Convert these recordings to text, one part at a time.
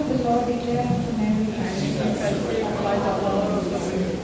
of the Lord declare unto Mary.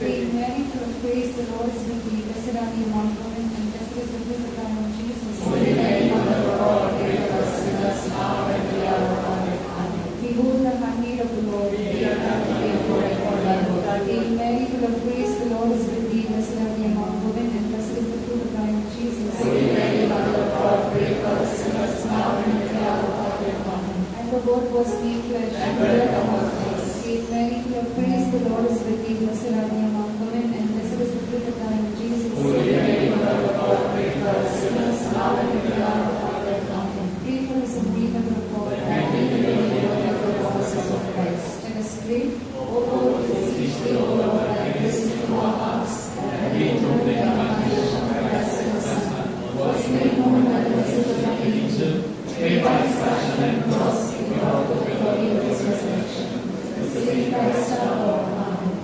Hail Mary, full of grace, the Lord is with thee. Blessed are you among women, and blessed is the fruit of thy womb, Jesus. Holy Mary, Mother of God, pray for us sinners now and at the hour of our death. Amen. Behold the handmaid of the Lord. Be it unto thee according to thy word. Hail Mary, full of grace, the Lord is with thee. Blessed are you among women, and blessed is the fruit of thy womb, Jesus. Holy Mary, Mother of God, pray for us sinners now and at the hour of our death. Amen. And the Word was made flesh And dwelt among us. Hail Mary, full of grace, the Lord is with thee. Blessed are you among women, and blessed is the fruit of thy womb, Jesus. Holy Mary, Mother of God, pray for us sinners now and at the hour of our death. Amen. Pray for us, O Holy Mother of God. And we believe in the promises of Christ. Let us pray. O Lord, beseech thee, O Lord, and listen to our hearts, and we through the incarnation of Christ and Son, was made known by the message of the angel, pray by his passion and cross, in the hope of the glory of his resurrection. Through Christ our Lord. Amen.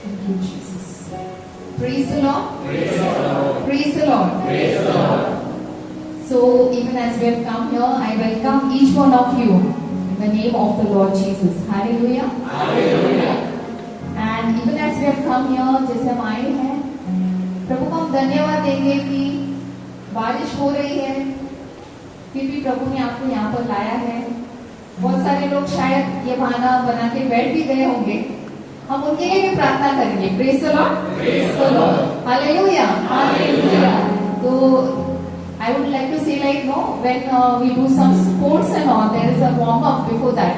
Thank you, Jesus. Praise the Lord. Praise the Lord. Praise the Lord. Praise the Lord. So, even as we have come here, I welcome each one of you in the name of the Lord Jesus. Hallelujah. Hallelujah. And even as we have come here, जैसे हम आए हैं, प्रभु को हम धन्यवाद देंगे कि बारिश हो रही है, फिर भी प्रभु ने आपको यहाँ पर लाया है। बहुत सारे लोग शायद ये बहाना बना के बैठ भी गए होंगे, हम उनके लिए भी प्रार्थना करेंगे। Praise the Lord. Praise the Lord. Hallelujah. Hallelujah. So I would like to say, like, no, when we do some sports and all, there is a warm up before that.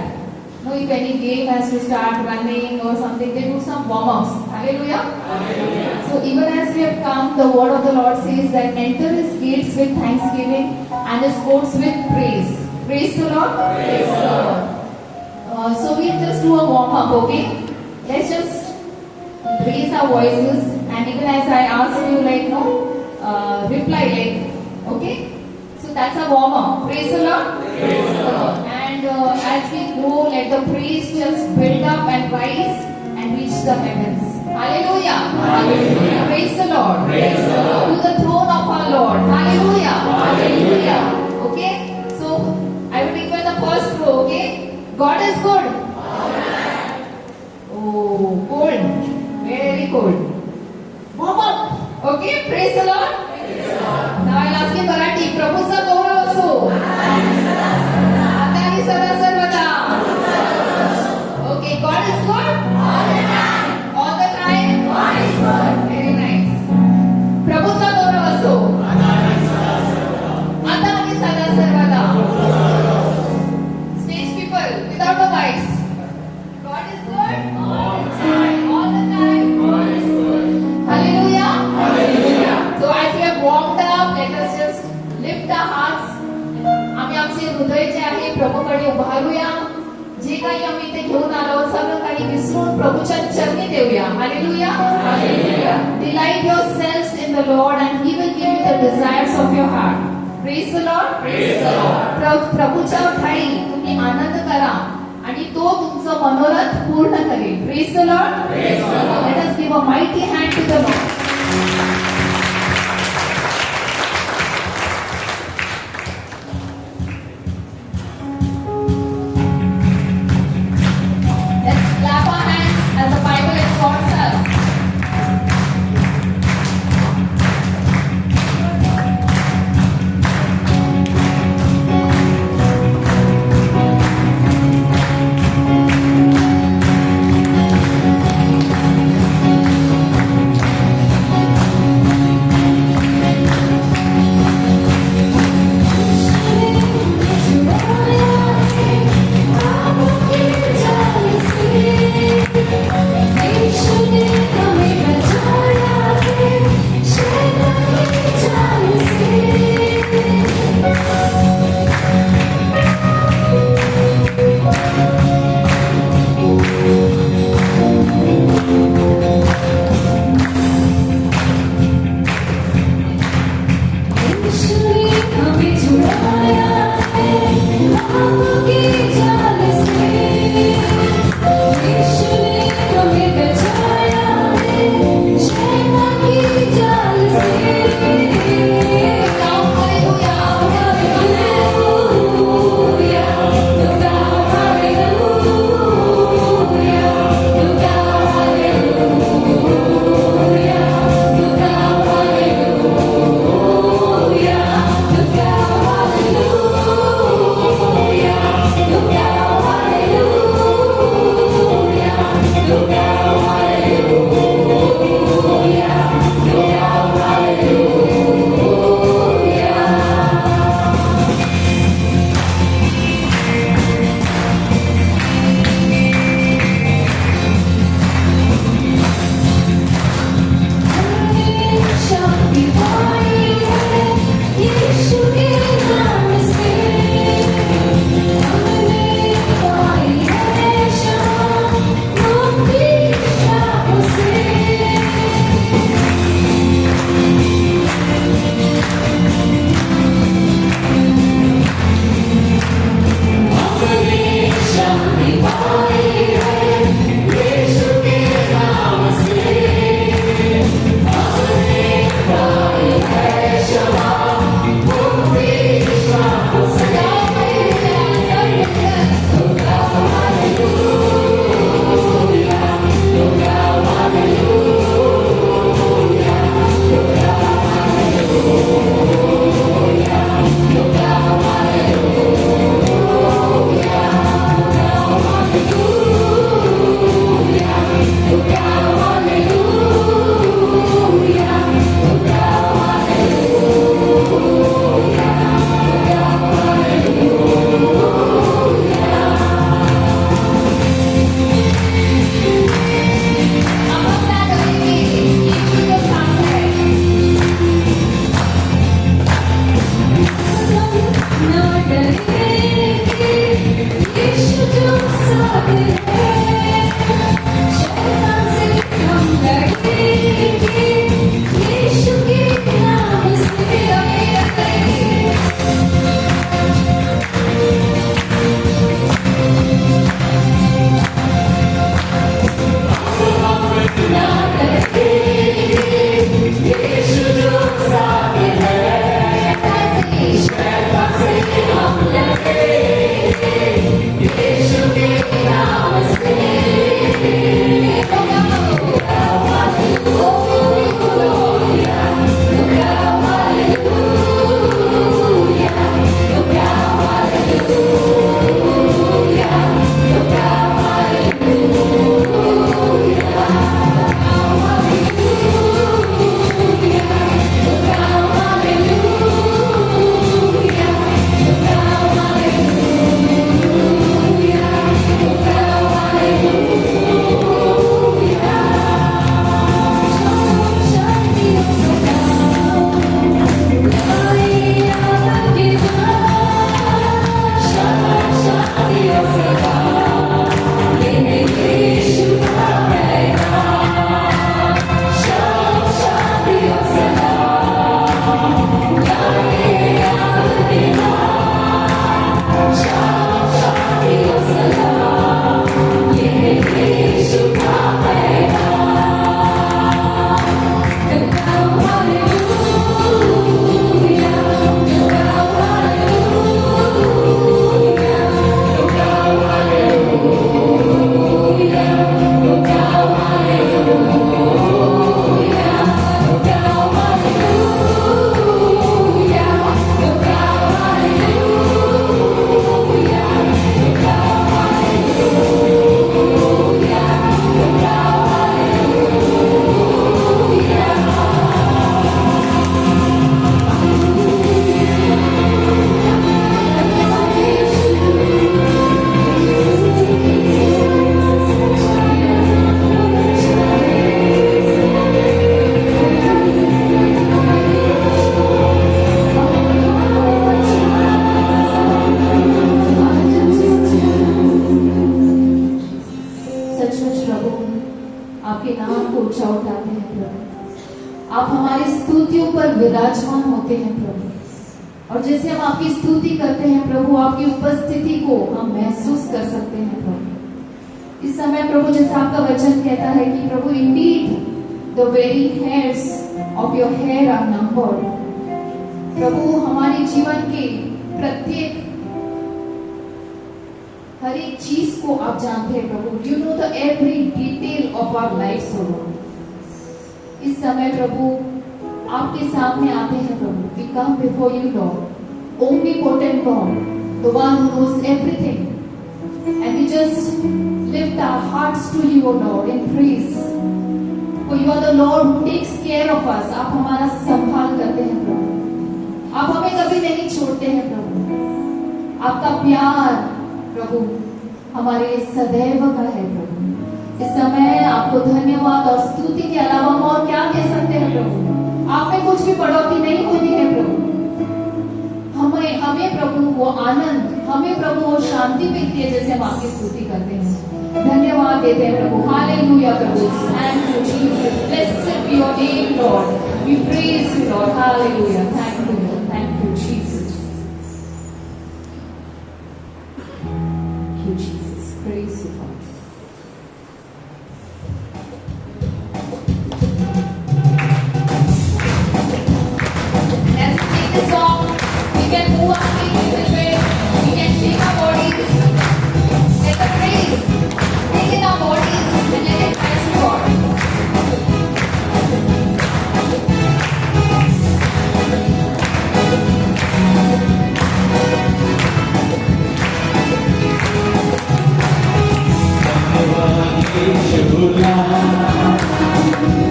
No, if any game has to start running or something, they do some warm ups. Hallelujah. Hallelujah. So even as we have come, the word of the Lord says that enter his gates with thanksgiving and his courts with praise. Praise the Lord. Praise the Lord. So we'll just do a warm up, okay? Let's just raise our voices, and even as I ask you, like, no, reply, like, okay? So that's a warm up. Praise the Lord. Praise the Lord. And as we go, let the praise just build up and rise and reach the heavens. Hallelujah. Hallelujah. Praise the Lord. Praise the Lord. To the throne of our Lord. Hallelujah. Hallelujah. Okay? So I will request the first row, okay? God is good. Oh, cold. Very cold. Warm up. Okay? Praise the Lord. Now I'll ask you Marathi. Prabhuचा गौरव असो. आता आणि सदा सर्वदा. Okay, God is good. All the time. Very nice. प्रभूचा गौरव असो. आता आणि सदा सर्वदा. Stage people without the mics. God is good. All the time. God is good. Hallelujah. Hallelujah. So as we have warmed up, let us just lift our hearts. आम्ही आमचे हृदय जे आहे प्रभूकडे उभारूया. जे काही आम्ही इथे घेऊन आलो, सगळं काही विसरून प्रभूच्या चरणी देऊया. Hallelujah. Hallelujah. Delight yourselves in the Lord, and He will give you the desires of your heart. Praise the Lord. Praise the Lord. प्रभूच्या ठाई तुम्ही आनंद करा आणि तो तुमचं मनोरथ पूर्ण करेल. Praise the Lord. Praise the Lord. Let us give a mighty hand to the Lord. Let's clap our hands as the Bible exhorts us. पहचान होते हैं प्रभु। और जैसे हम आपकी स्तुति करते हैं प्रभु, आपकी उपस्थिति को हम महसूस कर सकते हैं प्रभु। इस समय प्रभु जैसा आपका वचन कहता है कि प्रभु indeed the very hairs of your hair are numbered. प्रभु हमारे जीवन के प्रत्येक हर एक चीज को आप जानते हैं प्रभु। You know the every detail of our life Lord. इस समय प्रभु आपके सामने आते हैं प्रभु। We come before you Lord, omnipotent God, the one who knows everything, and we just lift our hearts to you O Lord in praise, for you are the Lord who takes care of us. आप हमारा संभाल करते हैं प्रभु, आप हमें कभी नहीं छोड़ते हैं प्रभु। आपका प्यार प्रभु हमारे लिए सदैव का है प्रभु। इस समय आपको धन्यवाद और स्तुति के अलावा हम और क्या कह सकते हैं प्रभु। आप में कुछ भी बढ़ोतरी नहीं होती है प्रभु। हमें प्रभु वो आनंद, हमें प्रभु वो शांति मिलती है जैसे हम आपकी स्तुति करते हैं। धन्यवाद देते हैं प्रभु। हालेलुया प्रभु। Thank you Jesus, blessed be your name Lord, we praise you Lord. Hallelujah, thank you Lord, thank you Jesus, thank you Jesus, praise you Lord.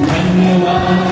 धन्यवाद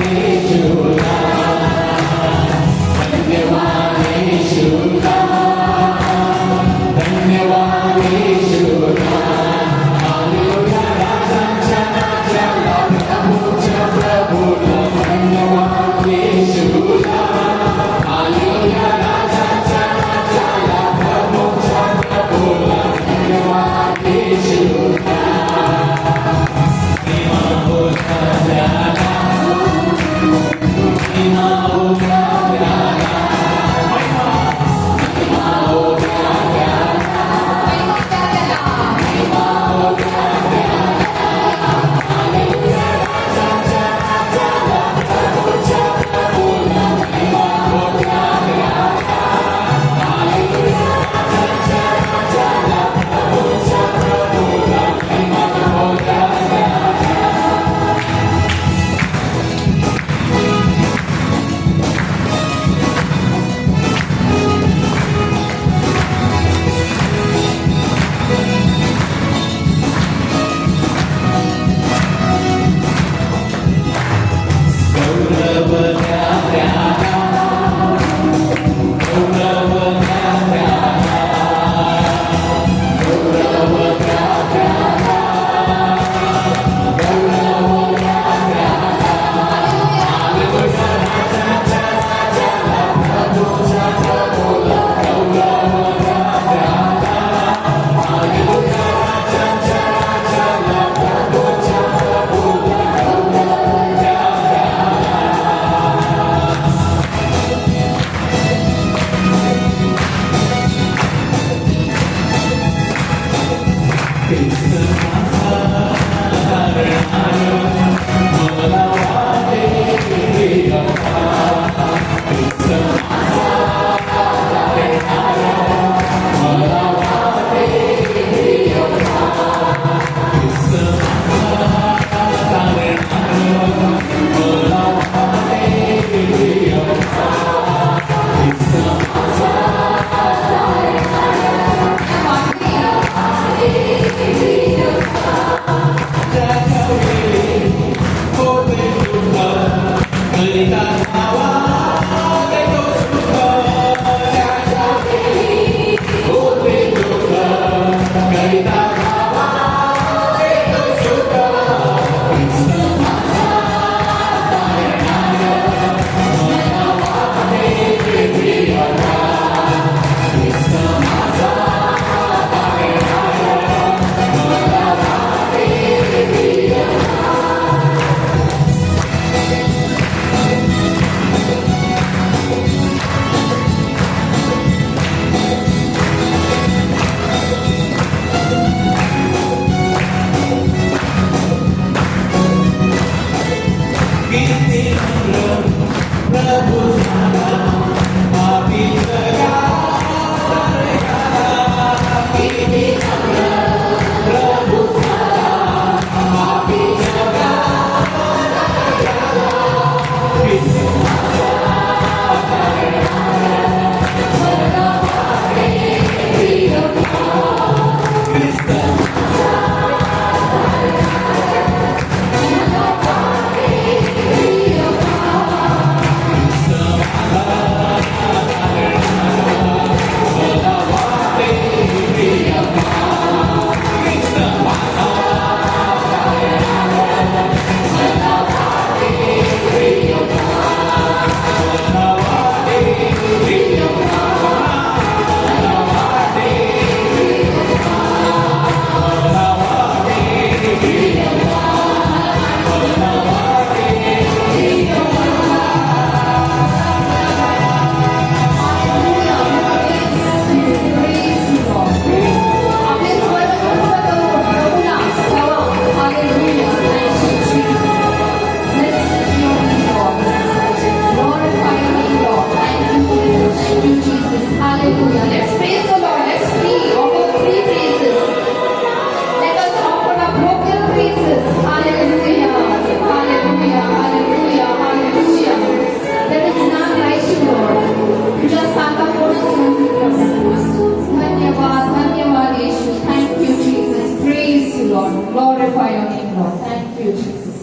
तुझ्या सारखा कोणच नाही प्रभू. धन्यवाद धन्यवाद येशू. Thank you Jesus. Praise you Lord. Glorify your name Lord. Thank you Jesus.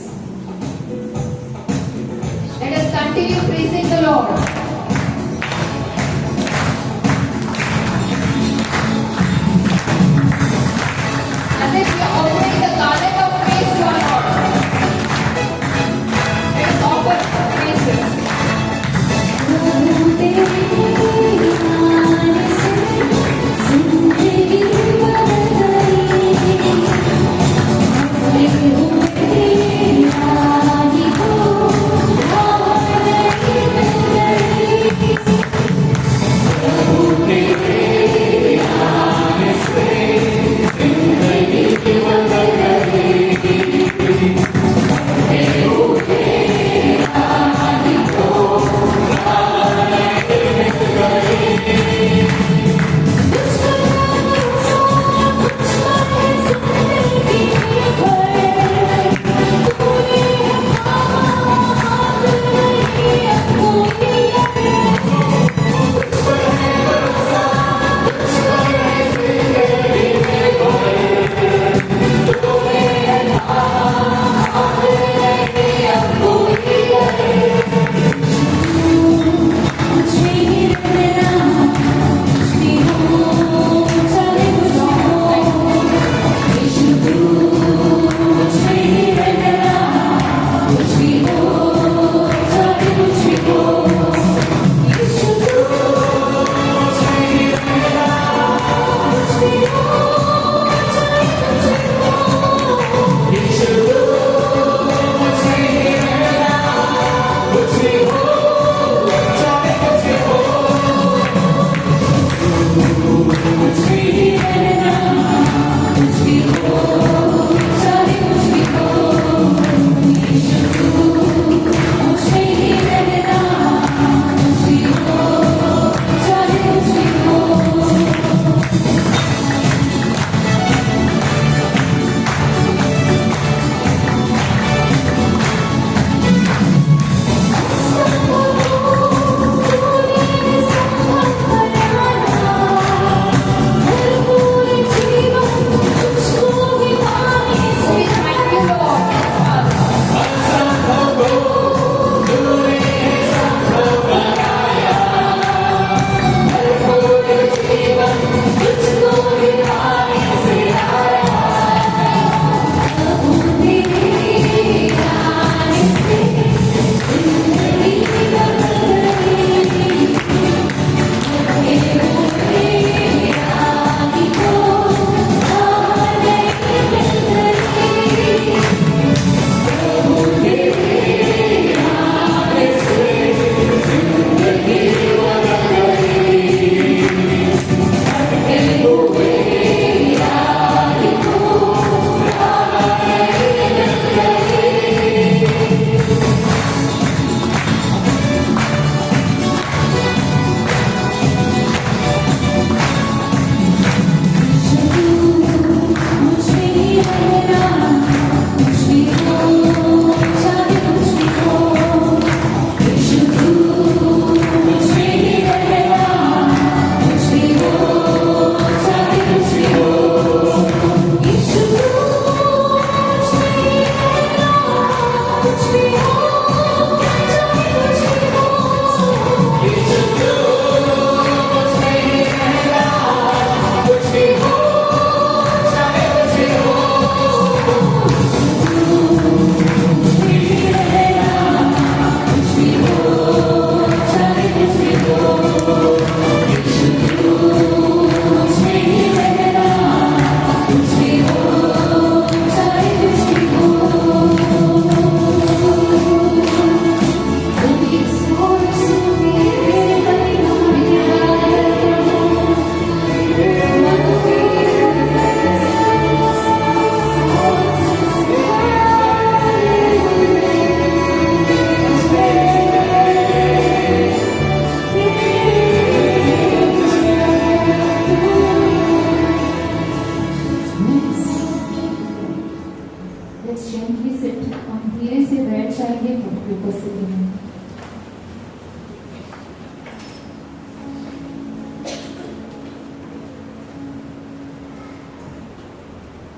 Let us continue praising the Lord. As if we are offering the garland of praise to our Lord. Let us offer praises.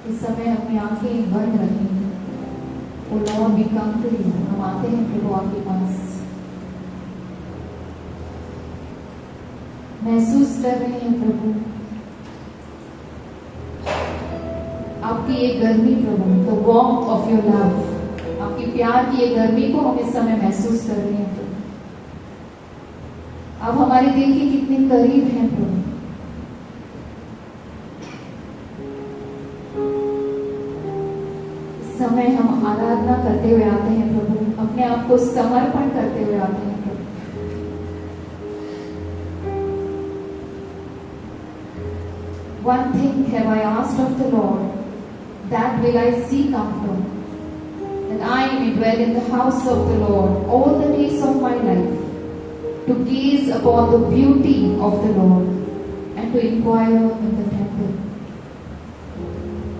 इस समय अपनी आंखें बंद रखें। O Lord we come to you, हम आते हैं प्रभु आपके पास। महसूस कर रहे हैं प्रभु आपकी ये गर्मी प्रभु, the warmth of your love, आपकी प्यार की ये गर्मी को हम इस समय महसूस कर रहे हैं प्रभु। आप हमारे दिल के कितने करीब हैं प्रभु। इस समय हम आराधना करते हुए आते हैं प्रभु, अपने आप को समर्पण करते हुए आते हैं प्रभु। One thing have I asked of the Lord, that will I seek after, that I may dwell in the house of the Lord all the days of my life, to gaze upon the beauty of the Lord and to inquire in the temple.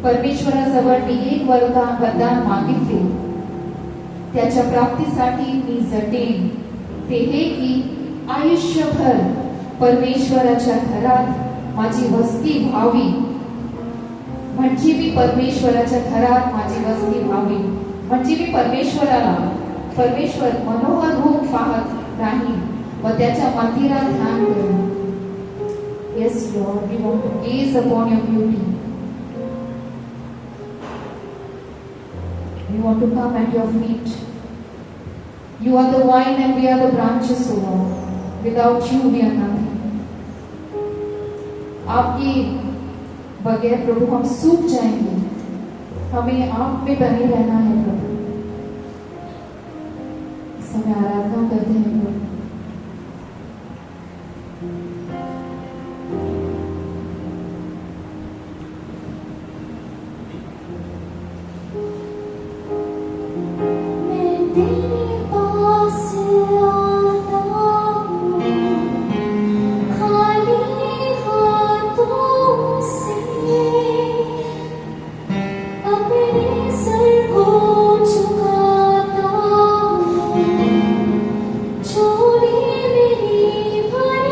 परमेश्वराजवळ मी एक वरदान मागितले, त्याच्या प्राप्तीसाठी मी झटेन, ते हे की आयुष्यभर परमेश्वराच्या घरात माझी वस्ती व्हावी, म्हणजे मी परमेश्वराच्या घरात माझी वस्ती व्हावी, म्हणजे मी परमेश्वर मनोहर रूप पाहत राहीन व त्याच्या मंदिरात ध्यान करेन. Yes, Lord, we want to gaze upon your beauty. We want to come at your feet. You are the vine and we are the branches, O Lord. Without you we are nothing. आपके बगैर प्रभु हम सूख जाएंगे, हमें आप में बने रहना है प्रभु। इस समय आराधना करते हैं प्रभु। मैं तेरे पास आता हूँ, खाली हाथों से, अपने सर को झुकाता हूँ, झोली मेरी भर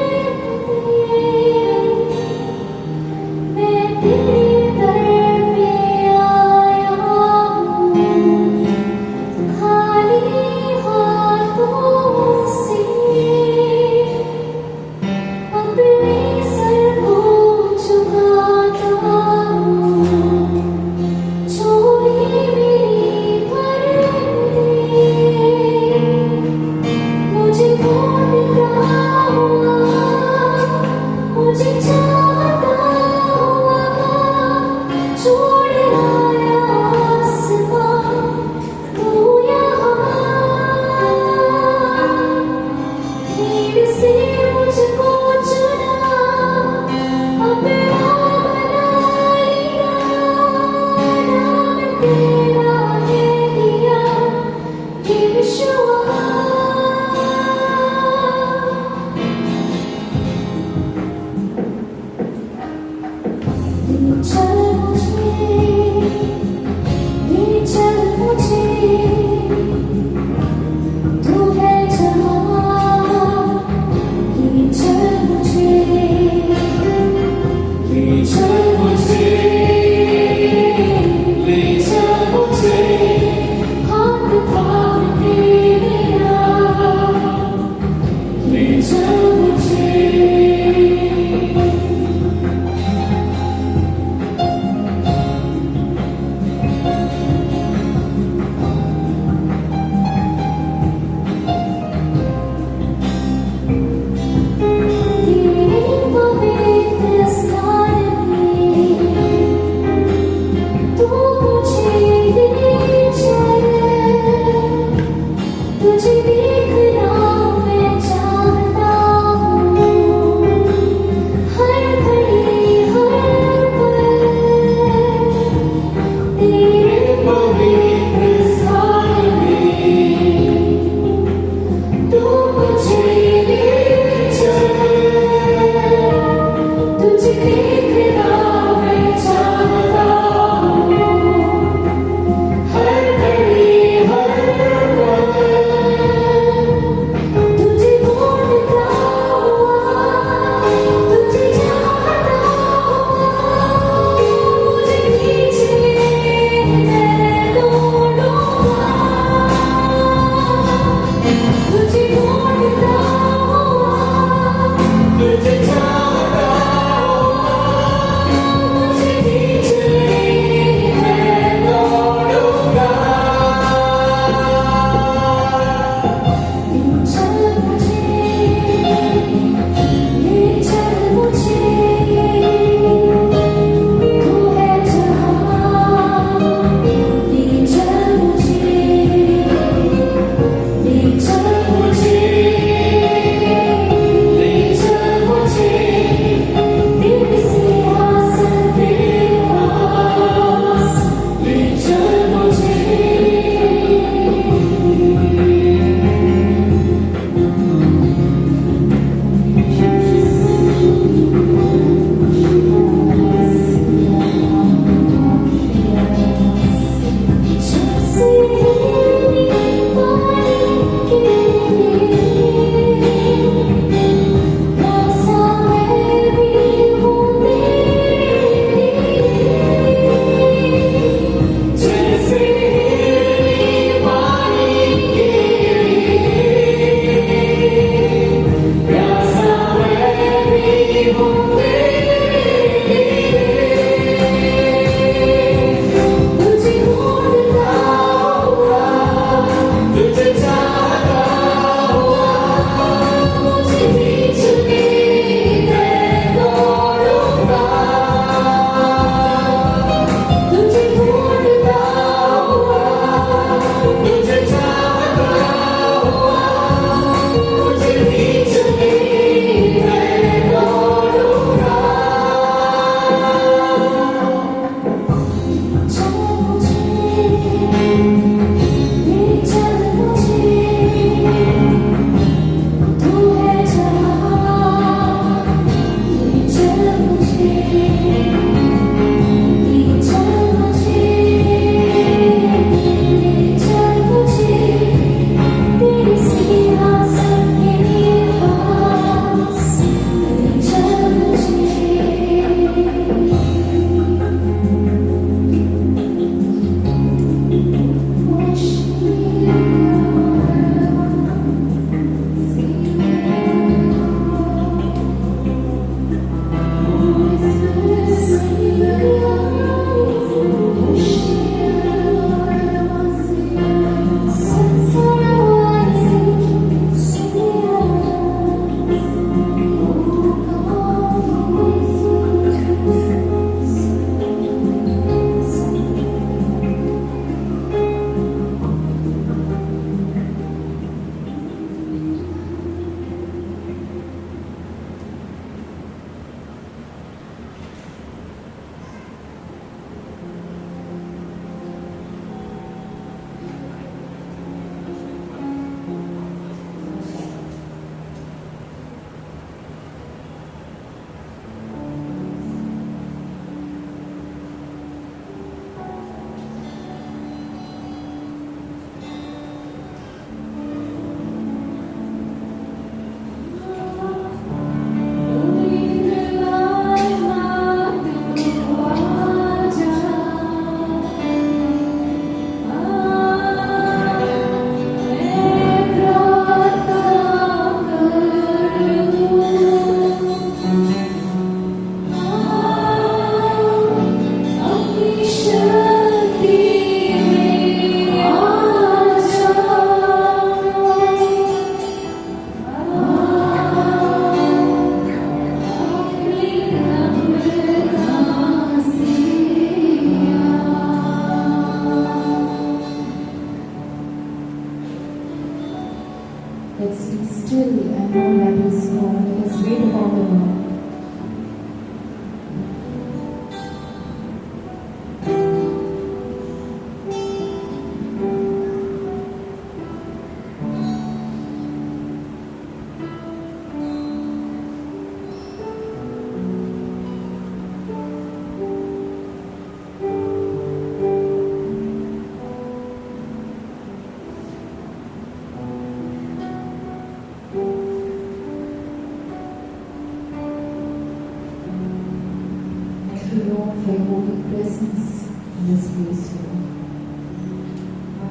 for your holy presence in this place, Lord.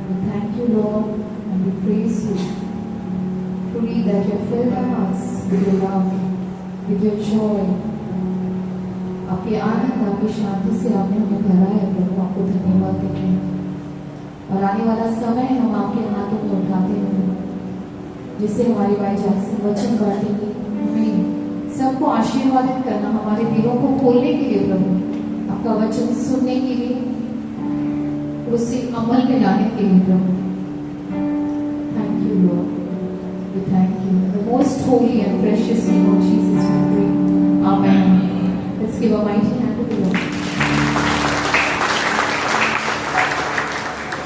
We thank you, Lord, and we praise you. Truly that you have filled our hearts with your love, with your joy. आपके आनंद, आपकी शांति से आपने हमें भरा है प्रभु, आपको धन्यवाद देते हैं। और आने वाला समय हम आपके हाथों में उठाते हैं, जिससे हमारी भाई जैक्सन वचन बांटेंगे, हमें सबको आशीर्वादित करना, हमारे दिलों को खोलने के लिए प्रभु, आपका वचन सुनने के लिए, उसे अमल में लाने के लिए प्रभु। Thank you Lord, we thank you. The most holy and precious name of Jesus we pray, amen. Let's give a mighty hand to the Lord.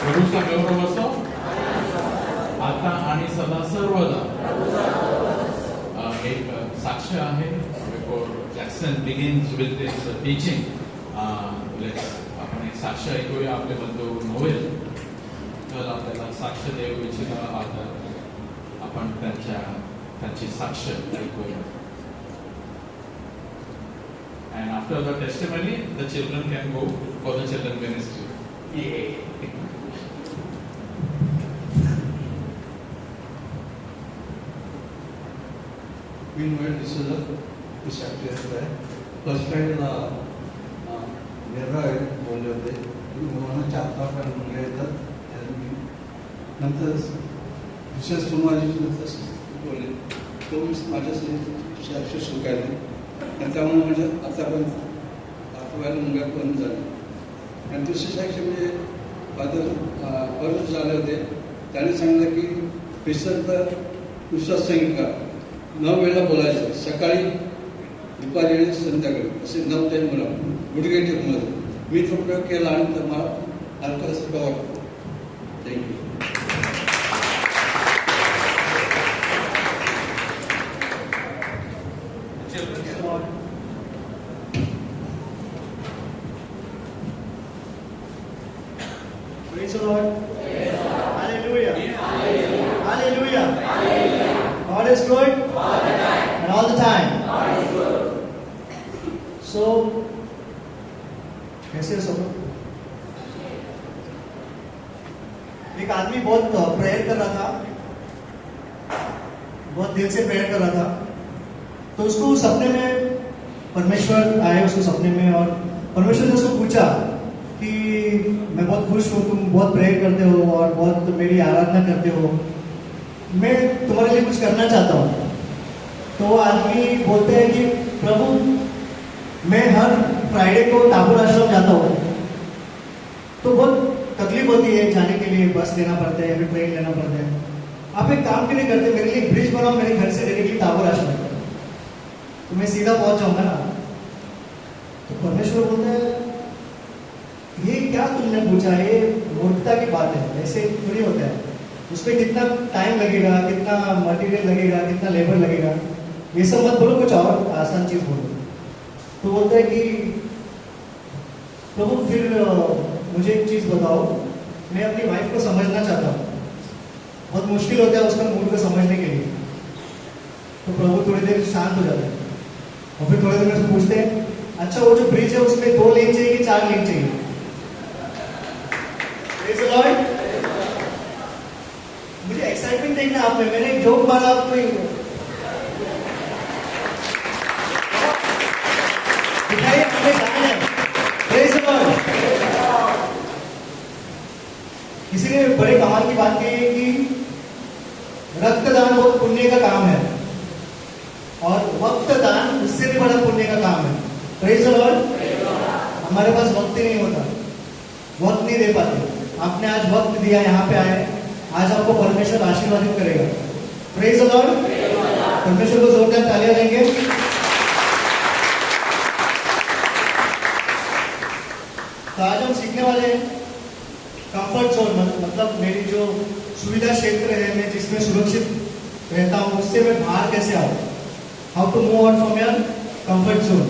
प्रभूचा गौरव असो आता आणि सदा सर्वदा। एक साक्ष आहे before Jackson begins with this teaching. आपण एक साक्ष ऐकूया आपले बंधू नोवेल तर आपल्याला साक्ष देऊ इच्छित आहात, आपण त्यांची साक्ष ऐकूया. And after the testimony, the children can go for the children ministry. Yay! Meanwhile, this is actually first time निर्णय बोलले होते मला 4-5 मुलगे येतात नंतर विशेष कुमारी बोलले तो माझ्यासाठी अक्षर शिकायला आणि त्यामुळे म्हणजे आतापर्यंत 8व्या मुलग्यापर्यंत झाले. आणि दुसरी साक्षी म्हणजे फादर परत झाले होते, त्याने सांगितलं की विसर्ग विश्वास संहिता 9 वेळेला बोलायचं, सकाळी दुपारी आणि संध्याकाळी असे 9 टाईम मला गुडघे टेकमध्ये मी तो प्रयोग केला आणि तर मला हलकासारखं वाटतं. Thank you. Praise the Lord. Hallelujah. Hallelujah. God is good and all the time. So, कैसे हो सब? एक आदमी बहुत प्रेयर कर रहा था, बहुत दिल से प्रेयर कर रहा था, तो उसको सपने में परमेश्वर आए उसको सपने में, और परमेश्वर ने उसको पूछा कि मैं बहुत खुश हूँ, तुम बहुत प्रेयर करते हो और बहुत मेरी आराधना करते हो, मैं तुम्हारे लिए कुछ करना चाहता हूँ. तो वो आदमी बोलते हैं कि प्रभु मैं हर फ्राइडे को टापुर आश्रम जाता हूँ, तो बहुत तकलीफ होती है जाने के लिए, बस लेना पड़ता है, फिर ट्रेन लेना पड़ता है. आप एक काम क्यों नहीं करते, मेरे लिए ब्रिज बनाओ मेरे घर से डायरेक्टली टापुर आश्रम, तो मैं सीधा पहुंच जाऊंगा ना. तो परमेश्वर बोलते हैं ये क्या तुमने पूछा, ये मूर्खता की बात है, ऐसे थोड़ी होता है. उसमें कितना टाइम लगेगा, कितना मटेरियल लगेगा, कितना लेबर लगेगा, ये सब मत बोलो, कुछ और आसान चीज बोलो. तो बोलते हैं कि प्रभु फिर मुझे एक चीज बताओ, मैं अपनी वाइफ को समझना चाहता हूँ, बहुत मुश्किल होता है उसका मूड को समझने के लिए. तो प्रभु थोड़ी देर शांत हो जाता है और फिर थोड़ी देर में पूछते हैं अच्छा वो जो ब्रिज है उसमें 2 लेन चाहिए कि 4 लेन चाहिए. Praise the Lord. मुझे एक्साइटमेंट देखना आप में, मैंने एक जोक मारा आपको दिखाइए, हमें जाना है. Praise the Lord. किसी ने बड़े कमाल की बात कही है कि रक्तदान बहुत पुण्य का काम है और वक्त दान उससे भी बड़ा पुण्य का काम है. Praise the Lord. हमारे पास वक्त ही नहीं होता, वक्त नहीं दे पाते. आपने आज वक्त दिया, यहाँ पे आए, आज आपको परमेश्वर आशीर्वादित करेगा. Praise the Lord. परमेश्वर को जोरदार तालियां देंगे. तो आज हम सीखने वाले हैं कंफर्ट जोन, मतलब मेरी जो सुविधा क्षेत्र है, मैं जिसमें सुरक्षित रहता हूँ, उससे मैं बाहर कैसे आऊँ. How to move out from your comfort zone.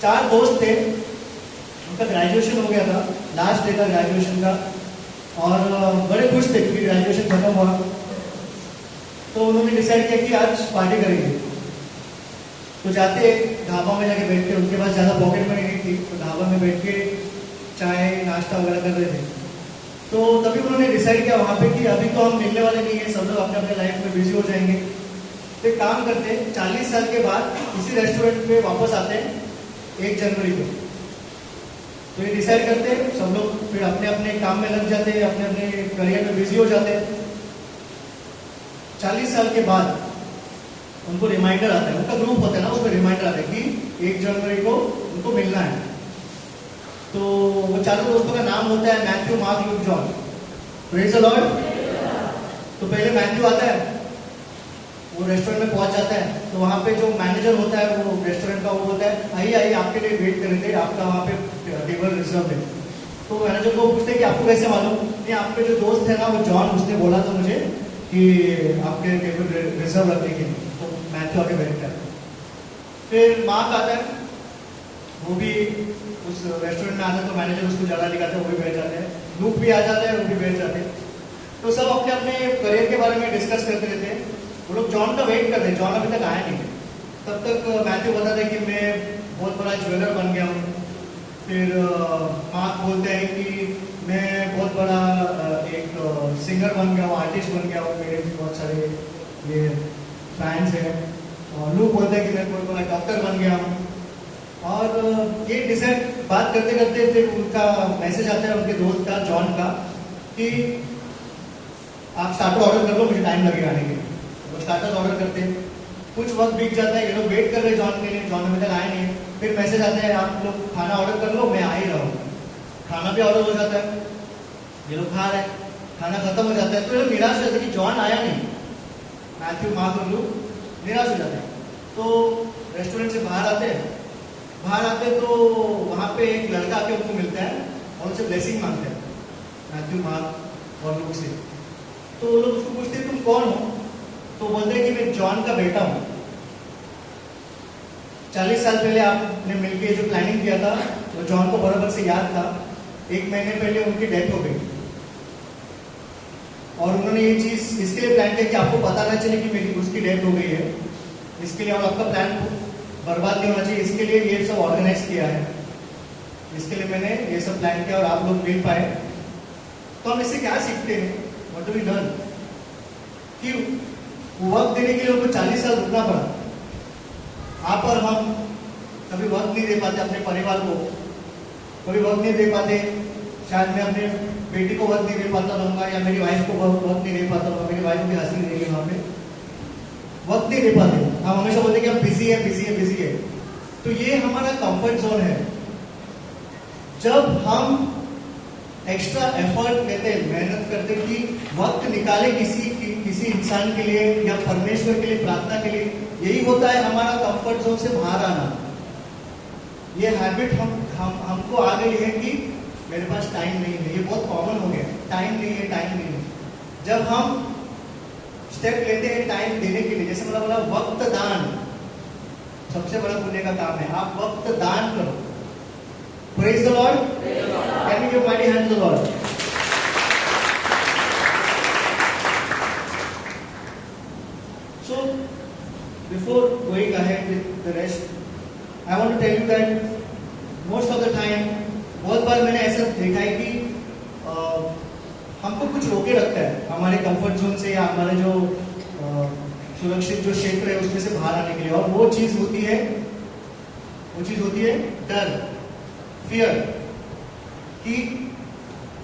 4 दोस्त थे, उनका ग्रेजुएशन हो गया था, लास्ट डे था ग्रेजुएशन का, और बड़े खुश थे क्योंकि ग्रेजुएशन खत्म हुआ. तो उन्होंने डिसाइड किया कि आज पार्टी करेंगे. तो जाते ढाबा में जाके बैठ के, उनके पास ज़्यादा पॉकेट मनी नहीं थी, तो ढाबा में बैठ के चाय नाश्ता वगैरह कर रहे थे। तो तभी उन्होंने डिसाइड किया वहाँ पे कि अभी तो हम मिलने वाले नहीं है, सब लोग अपने अपने लाइफ में बिजी हो जाएंगे। तो एक काम करते हैं, 40 साल के बाद इसी रेस्टोरेंट पे वापस आते हैं 1 जनवरी को। तो ये डिसाइड करते हैं, सब लोग फिर अपने अपने काम में लग जाते हैं, अपने अपने करियर में बिजी हो जाते हैं। 40 साल के बाद उनको रिमाइंडर आता है, उनका ग्रुप होता है ना, उसमें रिमाइंडर आता है कि 1 जनवरी को उनको मिलना है। तो वो चारों दोस्तों का नाम होता है Matthew, mark, look, John. Praise the Lord. तो पहले मैथ्यू आता है, वो रेस्टोरेंट में पहुंच जाता है। तो वहाँ पे जो मैनेजर होता है वो रेस्टोरेंट का, वो होता है आइए आइए आपके लिए वेट कर रहे थे, आपका वहाँ पे टेबल रिजर्व है। तो मैनेजर को पूछते हैं कि आपको कैसे मालूम? नहीं, आपके जो दोस्त है ना वो जॉन, उसने बोला था मुझे कि आपके टेबल रिजर्व रखने के लिए। तो मैथ्यू आके बैठता है। फिर मार्क आता है, वो भी उस रेस्टोरेंट में आता है, तो मैनेजर उसको जला दिखाता है, वो भी बैठ जाते हैं। लूक भी आ जाता है, वो भी बैठ जाते हैं। तो सब अपने अपने करियर के बारे में डिस्कस करते रहते हैं। वो लोग जॉन का वेट कर रहे हैं, जॉन अभी तक आया नहीं है। तब तक मैथ्यू बताता है कि मैं बहुत बड़ा ज्वेलर बन गया हूँ। फिर मार्क बोलते हैं कि मैं बहुत बड़ा एक सिंगर बन गया हूँ, आर्टिस्ट बन गया हूँ, मेरे भी बहुत सारे ये फैंस हैं। और लूक बोलते हैं कि मैं बहुत बड़ा डॉक्टर बन गया हूँ। और ये डिसाइड बात करते करते फिर उनका मैसेज आता है उनके दोस्त का, जॉन का, कि आप स्टार्टर ऑर्डर कर लो, मुझे टाइम लगेगा आने के लिए। वो स्टार्टर्स ऑर्डर करते हैं, कुछ वक्त बीत जाता है, ये लोग वेट कर रहे हैं जॉन के लिए, जॉन अभी तक आए नहीं है। फिर मैसेज आता है आप लोग खाना ऑर्डर कर लो, मैं आ ही रहा हूँ। खाना भी ऑर्डर हो जाता है, ये लोग खा रहे हैं, खाना खत्म हो जाता है। तो ये लोग निराश हो जाते हैं कि जॉन आया नहीं। मैथ्यू, मार्क और लूक निराश हो जाते हैं। तो रेस्टोरेंट से बाहर आते हैं, तो वहाँ पे एक लड़का आके उनको मिलता है और उनसे ब्लेसिंग मांगते हैं, मैथ्यू, मार्क और लूक से। तो वो लोग उसको पूछते हैं तुम कौन हो? तो बोलते हैं कि मैं जॉन का बेटा हूँ। 40 साल पहले आपने मिलके जो प्लानिंग किया था वो जॉन को बराबर से याद था। 1 महीने पहले उनकी डेथ हो गई और उन्होंने ये चीज इसके लिए प्लान किया कि आपको पता ना चले कि मेरी उसकी डेथ हो गई है, इसके लिए, और आपका प्लान बर्बाद नहीं होना चाहिए, इसके लिए ये सब ऑर्गेनाइज किया है। इसके लिए मैंने ये सब प्लान किया और आप लोग मिल पाए। तो हम इससे क्या सीखते हैं? What do we learn? कि वक्त देने के लिए उनको 40 साल रुकना पड़ा। आप और हम कभी वक्त नहीं दे पाते अपने परिवार को, कभी वक्त नहीं दे पाते। शायद मैं अपने बेटी को वक्त नहीं दे पाता रहूँगा, या मेरी वाइफ को वक्त नहीं दे पाता रहूँगा। मेरी वाइफ भी हंसी नहीं देगी, वहाँ पे वक्त नहीं दे पाते। हम हमेशा बोलते कि हम बिजी है, बिजी है, बिजी है। तो ये हमारा कंफर्ट जोन है। जब हम एक्स्ट्रा एफर्ट लेते हैं, मेहनत करते कि वक्त निकाले किसी इंसान के लिए या परमेश्वर के लिए, प्रार्थना के लिए, यही होता है हमारा कंफर्ट जोन से बाहर आना। ये हैबिट हमको आ गई है कि मेरे पास टाइम नहीं है। ये बहुत कॉमन हो गया, टाइम नहीं है, टाइम नहीं है। जब हम स्टेप लेते हैं टाइम देने के लिए, जैसे मतलब बोला वक्त दान सबसे बड़ा पुण्य का काम है। आप वक्त दान करो। Praise the Lord. Can you give mighty hand to the Lord? So before going ahead with the rest, I want to tell you that most of the time, बहुत बार मैंने ऐसा देखा है कि हमको कुछ रोके रखता है हमारे कंफर्ट जोन से, या हमारे जो सुरक्षित जो क्षेत्र है उसमें से बाहर आने के लिए। और वो चीज होती है डर, फियर, कि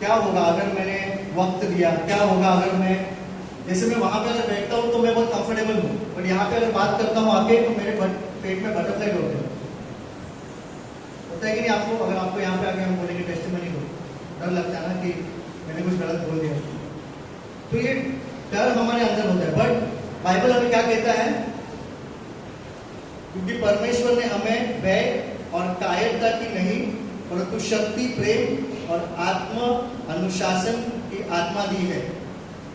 क्या होगा अगर मैंने वक्त दिया, क्या होगा अगर मैं, जैसे मैं वहां पे अगर बैठता हूँ तो मैं बहुत कंफर्टेबल हूँ, पर यहाँ पे अगर बात करता हूँ आके तो मेरे पेट में बटरफ्लाई होते हैं। होता है कि नहीं आपको? अगर आपको यहाँ पे आके हम बोलेंगे टेस्टिमनी दो, डर लगता है ना कि मैंने कुछ गलत बोल दिया। तो ये डर हमारे अंदर होता है। बट बाइबल हमें क्या कहता है? क्योंकि परमेश्वर ने हमें भय और कायरता की नहीं, परंतु शक्ति, प्रेम और आत्म अनुशासन की आत्मा दी है।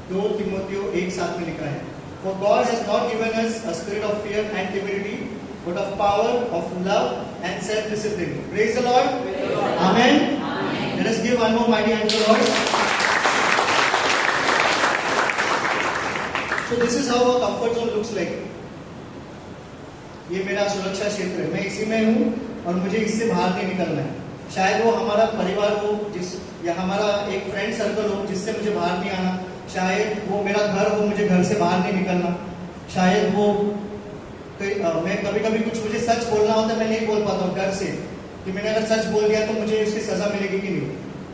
2 तिमोथियो 1:7 में लिखा है, For God has not given us a spirit of fear and timidity, but of power, of love and self-discipline. Praise the Lord. Amen. Let us give one more mighty hand to the Lord. So this is how a comfort zone looks like. ये मेरा सुरक्षा क्षेत्र है, मैं इसी में हूँ और मुझे इससे बाहर नहीं निकलना है। शायद वो हमारा परिवार हो या हमारा एक फ्रेंड सर्कल हो जिससे मुझे बाहर नहीं आना, शायद वो मेरा घर हो, मुझे घर से बाहर नहीं निकलना, शायद वो मैं कभी कभी कुछ मुझे सच बोलना होता है, मैं नहीं बोल पाता हूँ डर से कि मैंने अगर सच बोल दिया तो मुझे उसकी सजा मिलेगी कि नहीं।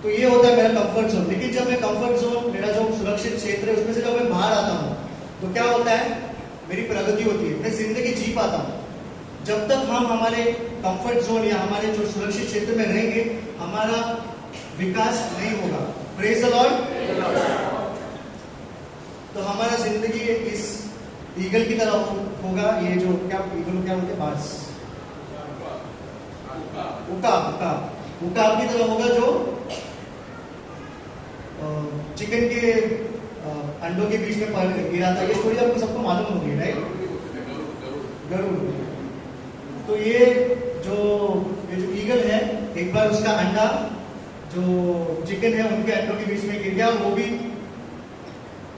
तो ये होता है मेरा कंफर्ट जोन। लेकिन जब मैं कंफर्ट जोन, मेरा जो सुरक्षित क्षेत्र है, उसमें से जब मैं बाहर आता हूँ तो क्या होता है, मेरी प्रगति होती है, मैं जिंदगी जी पाता हूँ। जब तक हम हमारे कंफर्ट जोन या हमारे जो सुरक्षित क्षेत्र में रहेंगे, हमारा विकास नहीं होगा। Praise the Lord. तो हमारा जिंदगी इस ईगल की तरह होगा। ये जो क्या ईगल क्या बोलते हैं, बाज, उकाब की तरह होगा जो चिकन के अंडों के बीच में गिरा था। ये स्टोरी आपको सबको मालूम होगी, राइट? गरुड़। तो ये जो ईगल है, एक बार उसका अंडा जो चिकन है उनके अंडों के बीच में गिर गया, और वो भी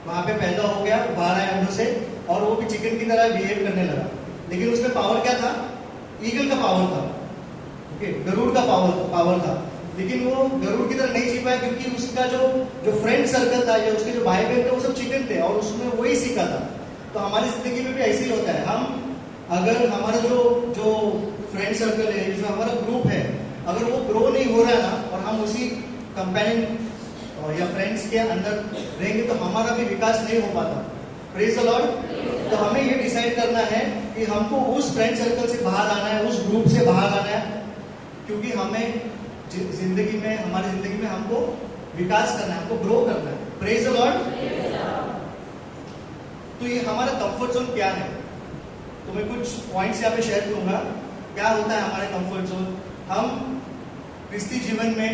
वहां पे पैदा हो गया, बाहर आया अंडों से, और वो भी चिकन की तरह बिहेव करने लगा। लेकिन उसमें पावर क्या था? ईगल का पावर था, ओके, गरुड़ का पावर था। लेकिन वो गरुड़ की तरह नहीं जी पाया, क्योंकि उसका जो फ्रेंड सर्कल था या उसके जो भाई बहन थे वो सब चिकन थे, और उसने वही सीखा था। तो हमारी जिंदगी में भी ऐसे ही होता है। हम अगर हमारा जो फ्रेंड सर्कल है, जो हमारा ग्रुप है, अगर वो ग्रो नहीं हो रहा है ना, और हम उसी कंपेनियन या फ्रेंड्स के अंदर रहेंगे, तो हमारा भी विकास नहीं हो पाता। Praise the Lord. तो हमें ये डिसाइड करना है कि हमको उस फ्रेंड सर्कल से बाहर आना है, उस ग्रुप से बाहर आना है, क्योंकि हमें जिंदगी में, हमारी जिंदगी में हमको विकास करना है, हमको ग्रो करना है। Praise the Lord. तो ये हमारा कंफर्ट जोन क्या है, तो मैं कुछ पॉइंट्स यहाँ पे शेयर करूंगा। क्या होता है हमारे कंफर्ट जोन? हम क्रिस्ती जीवन में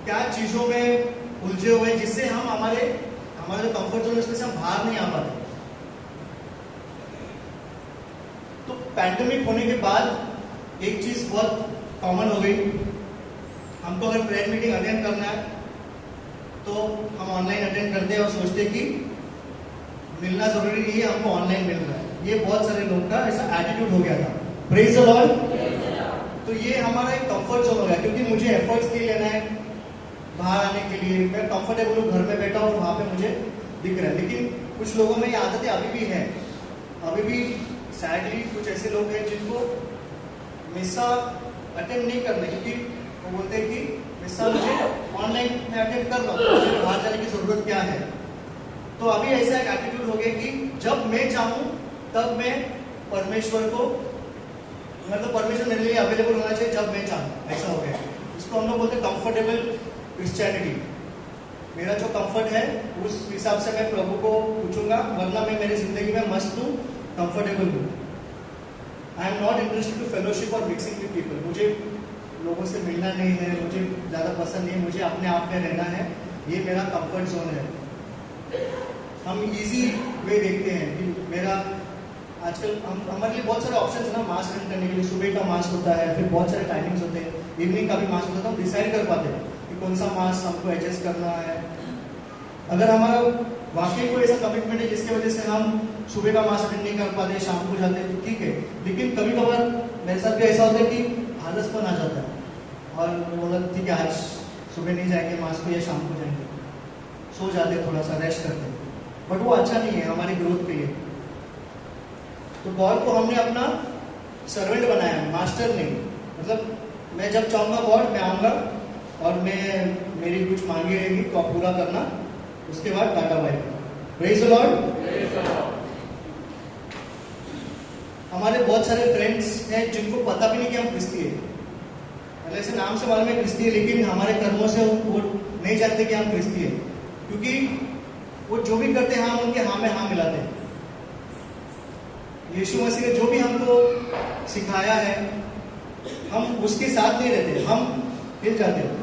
क्या चीजों में उलझे हुए जिससे हम हमारा जो कंफर्ट जोन है उसमें से हम बाहर नहीं आ पाते। तो पैंडेमिक होने के बाद एक चीज बहुत कॉमन हो गई, हमको अगर प्रेयर मीटिंग अटेंड करना है तो हम ऑनलाइन अटेंड करते हैं और सोचते हैं कि मिलना जरूरी नहीं है, हमको ऑनलाइन मिल रहा है। ये बहुत सारे लोग का ऐसा एटीट्यूड हो गया था। Praise the Lord. तो ये हमारा एक कंफर्ट जोन हो गया, क्योंकि मुझे एफर्ट्स नहीं लेना है बाहर आने के लिए, मैं कंफर्टेबल हूँ, घर में बैठा हूँ, वहां पे मुझे दिख रहा है। लेकिन कुछ लोगों में ये आदतें अभी भी है, अभी भी सैडली कुछ ऐसे लोग हैं जिनको मिसा अटेंड नहीं करना, क्योंकि वो बोलते हैं कि मिसा मुझे ऑनलाइन में अटेंड कर लो, मुझे बाहर जाने की जरूरत क्या है। तो अभी ऐसा एक एटीट्यूड हो गया कि जब मैं चाहूँ तब मैं परमेश्वर को, मतलब परमेश्वर मेरे लिए अवेलेबल होना चाहिए जब मैं चाहूँ, ऐसा हो गया। इसको हम लोग बोलते हैं कंफर्टेबल क्रिश्चियनिटी। मेरा जो कंफर्ट है उस हिसाब से मैं प्रभु को पूछूंगा, वरना मैं मेरी जिंदगी में मस्त हूँ, कंफर्टेबल हूँ। I am not interested to fellowship और मिक्सिंग विद पीपल। मुझे लोगों से मिलना नहीं है, मुझे ज़्यादा पसंद नहीं है, मुझे अपने आप में रहना है, ये मेरा कंफर्ट जोन है। हम इजी वे देखते हैं कि मेरा आजकल हमारे लिए बहुत सारे ऑप्शन है ना मास्क अटेंड करने के लिए। सुबह का मास्क होता है, फिर बहुत सारे टाइमिंग्स होते हैं, इवनिंग का भी मास्क होता है, तो हम डिसाइड कर पाते हैं कि कौन सा मास्क हमको एडजस्ट करना है। अगर हमारा वाकई कोई ऐसा कमिटमेंट है जिसकी वजह से हम सुबह का मास्क अटेंड नहीं कर पाते, शाम को जाते हैं, तो ठीक है। लेकिन कभी कभार मेरे साथ भी ऐसा होता है कि आलसपन आ जाता है और बोला ठीक है आज सुबह नहीं जाएंगे मास्क को या शाम को जाएंगे, सो जाते, थोड़ा सा रेस्ट करते, बट वो अच्छा नहीं है हमारी ग्रोथ के लिए। तो गॉड को हमने अपना सर्वेंट बनाया, मास्टर नहीं। मतलब मैं जब चाहूँगा गॉड मैं आऊँगा और मैं मेरी कुछ मांगी रहेगी तो आप पूरा करना, उसके बाद tata bye. Praise the Lord. हमारे बहुत सारे फ्रेंड्स हैं जिनको पता भी नहीं कि हम क्रिस्ती है, मतलब ऐसे नाम से मालूम है क्रिस्ती है, लेकिन हमारे कर्मों से वो नहीं जानते कि हम क्रिस्ती है, क्योंकि वो जो भी करते हैं हम उनके हाँ में हाँ मिलाते हैं। यीशु मसीह ने जो भी हमको सिखाया है हम उसके साथ नहीं रहते, हम हिल जाते हैं।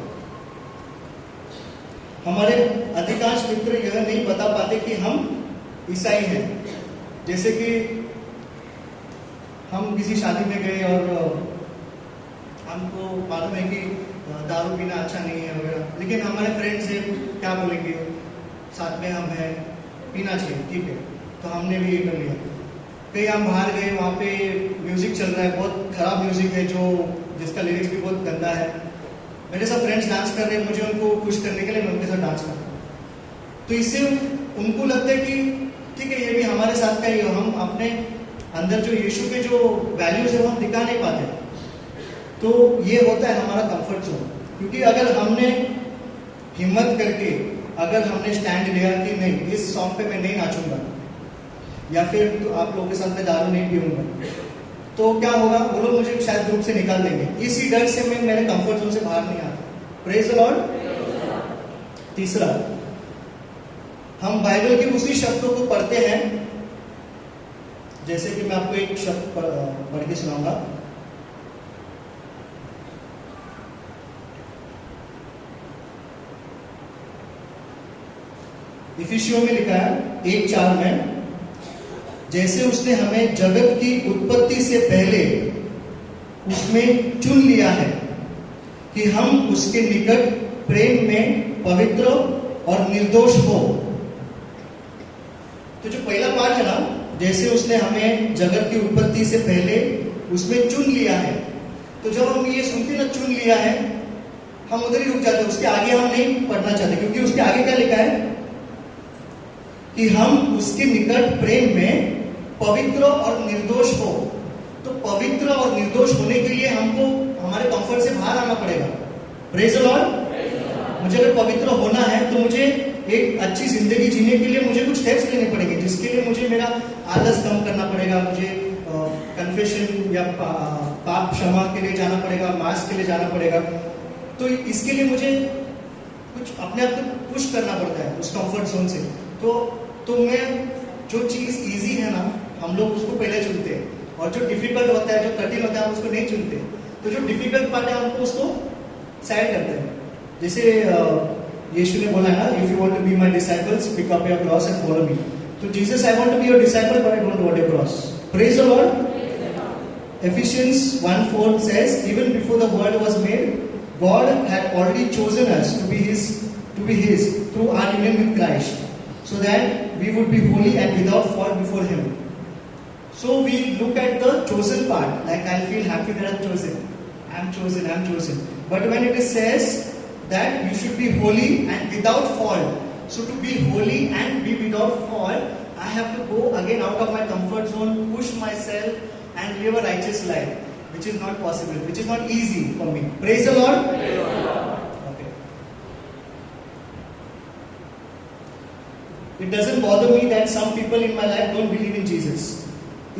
हमारे अधिकांश मित्र यह नहीं बता पाते कि हम ईसाई हैं। जैसे कि हम किसी शादी में गए और हमको मालूम है कि दारू पीना अच्छा नहीं है वगैरह, लेकिन हमारे फ्रेंड्स हैं क्या बोलेंगे, साथ में हम हैं, पीना चाहिए, ठीक है, तो हमने भी ये कर लिया। कहीं हम बाहर गए, वहाँ पे म्यूजिक चल रहा है, बहुत खराब म्यूजिक है जो जिसका लिरिक्स भी बहुत गंदा है। मेरे साथ फ्रेंड्स डांस कर रहे हैं, मुझे उनको खुश करने के लिए मैं उनके साथ डांस करता हूँ। तो इससे उनको लगता है कि ठीक है, ये भी हमारे साथ का ही है, हम अपने अंदर जो यीशु के जो वैल्यूज है वो हम दिखा नहीं पाते। तो ये होता है हमारा कंफर्ट जोन। क्योंकि अगर हमने हिम्मत करके अगर हमने स्टैंड लिया कि नहीं, इस सॉन्ग पे मैं नहीं नाचूंगा, या फिर तो आप लोगों के साथ मैं दारू नहीं पीऊंगा, तो क्या होगा, वो लोग मुझे शायद ग्रुप से निकाल देंगे। इसी डर से मैं मेरे कंफर्ट जोन से बाहर नहीं आता। Praise the Lord. तीसरा, हम बाइबल के उसी शब्दों को पढ़ते हैं, जैसे कि मैं आपको एक शब्द पढ़ के सुनाऊंगा। इफिसियों में लिखा है 1:4 में, जैसे उसने हमें जगत की उत्पत्ति से पहले उसमें चुन लिया है कि हम उसके निकट प्रेम में पवित्र और निर्दोष हो। तो जो पहला पार्ट है ना, जैसे उसने हमें जगत की उत्पत्ति से पहले उसमें चुन लिया है, तो जब हम ये सुनते ना चुन लिया है, हम उधर ही रुक जाते हैं, उसके आगे हम नहीं पढ़ना चाहते। क्योंकि उसके आगे क्या लिखा है कि हम उसके निकट प्रेम में पवित्र और निर्दोष हो। तो पवित्र और निर्दोष होने के लिए हमको हमारे कंफर्ट से बाहर आना पड़ेगा। Praise the Lord. मुझे अगर पवित्र होना है तो मुझे एक अच्छी जिंदगी जीने के लिए मुझे कुछ स्टेप्स लेने पड़ेंगे, जिसके लिए मुझे मेरा आलस कम करना पड़ेगा, मुझे कन्फेशन या पाप क्षमा के लिए जाना पड़ेगा, मास के लिए जाना पड़ेगा। तो इसके लिए मुझे कुछ अपने आप को पुश करना पड़ता है उस कंफर्ट जोन से। तो मैं जो चीज इजी है ना, हम लोग उसको पहले चुनते हैं, और जो डिफिकल्ट होता है, जो कठिन होता है, हम उसको नहीं चुनते। तो जो डिफिकल्ट पार्ट है हमको उसको साइड करते हैं। जैसे यीशु ने बोला है ना, if you want to be my disciples, pick up your cross and follow me. तो Jesus, I want to be your disciple but I don't want a cross. Praise the Lord. Ephesians 1:4 says, even before the world was made, God had already chosen us to be his through our union with Christ, so that we would be holy and without fault before him. So we look at the chosen part, like I feel happy that I'm chosen. But when it says that we should be holy and without fault, so to be holy and be without fault, I have to go again out of my comfort zone, push myself and live a righteous life, which is not possible, which is not easy for me. Praise the Lord. Okay. It doesn't bother me that some people in my life don't believe in Jesus.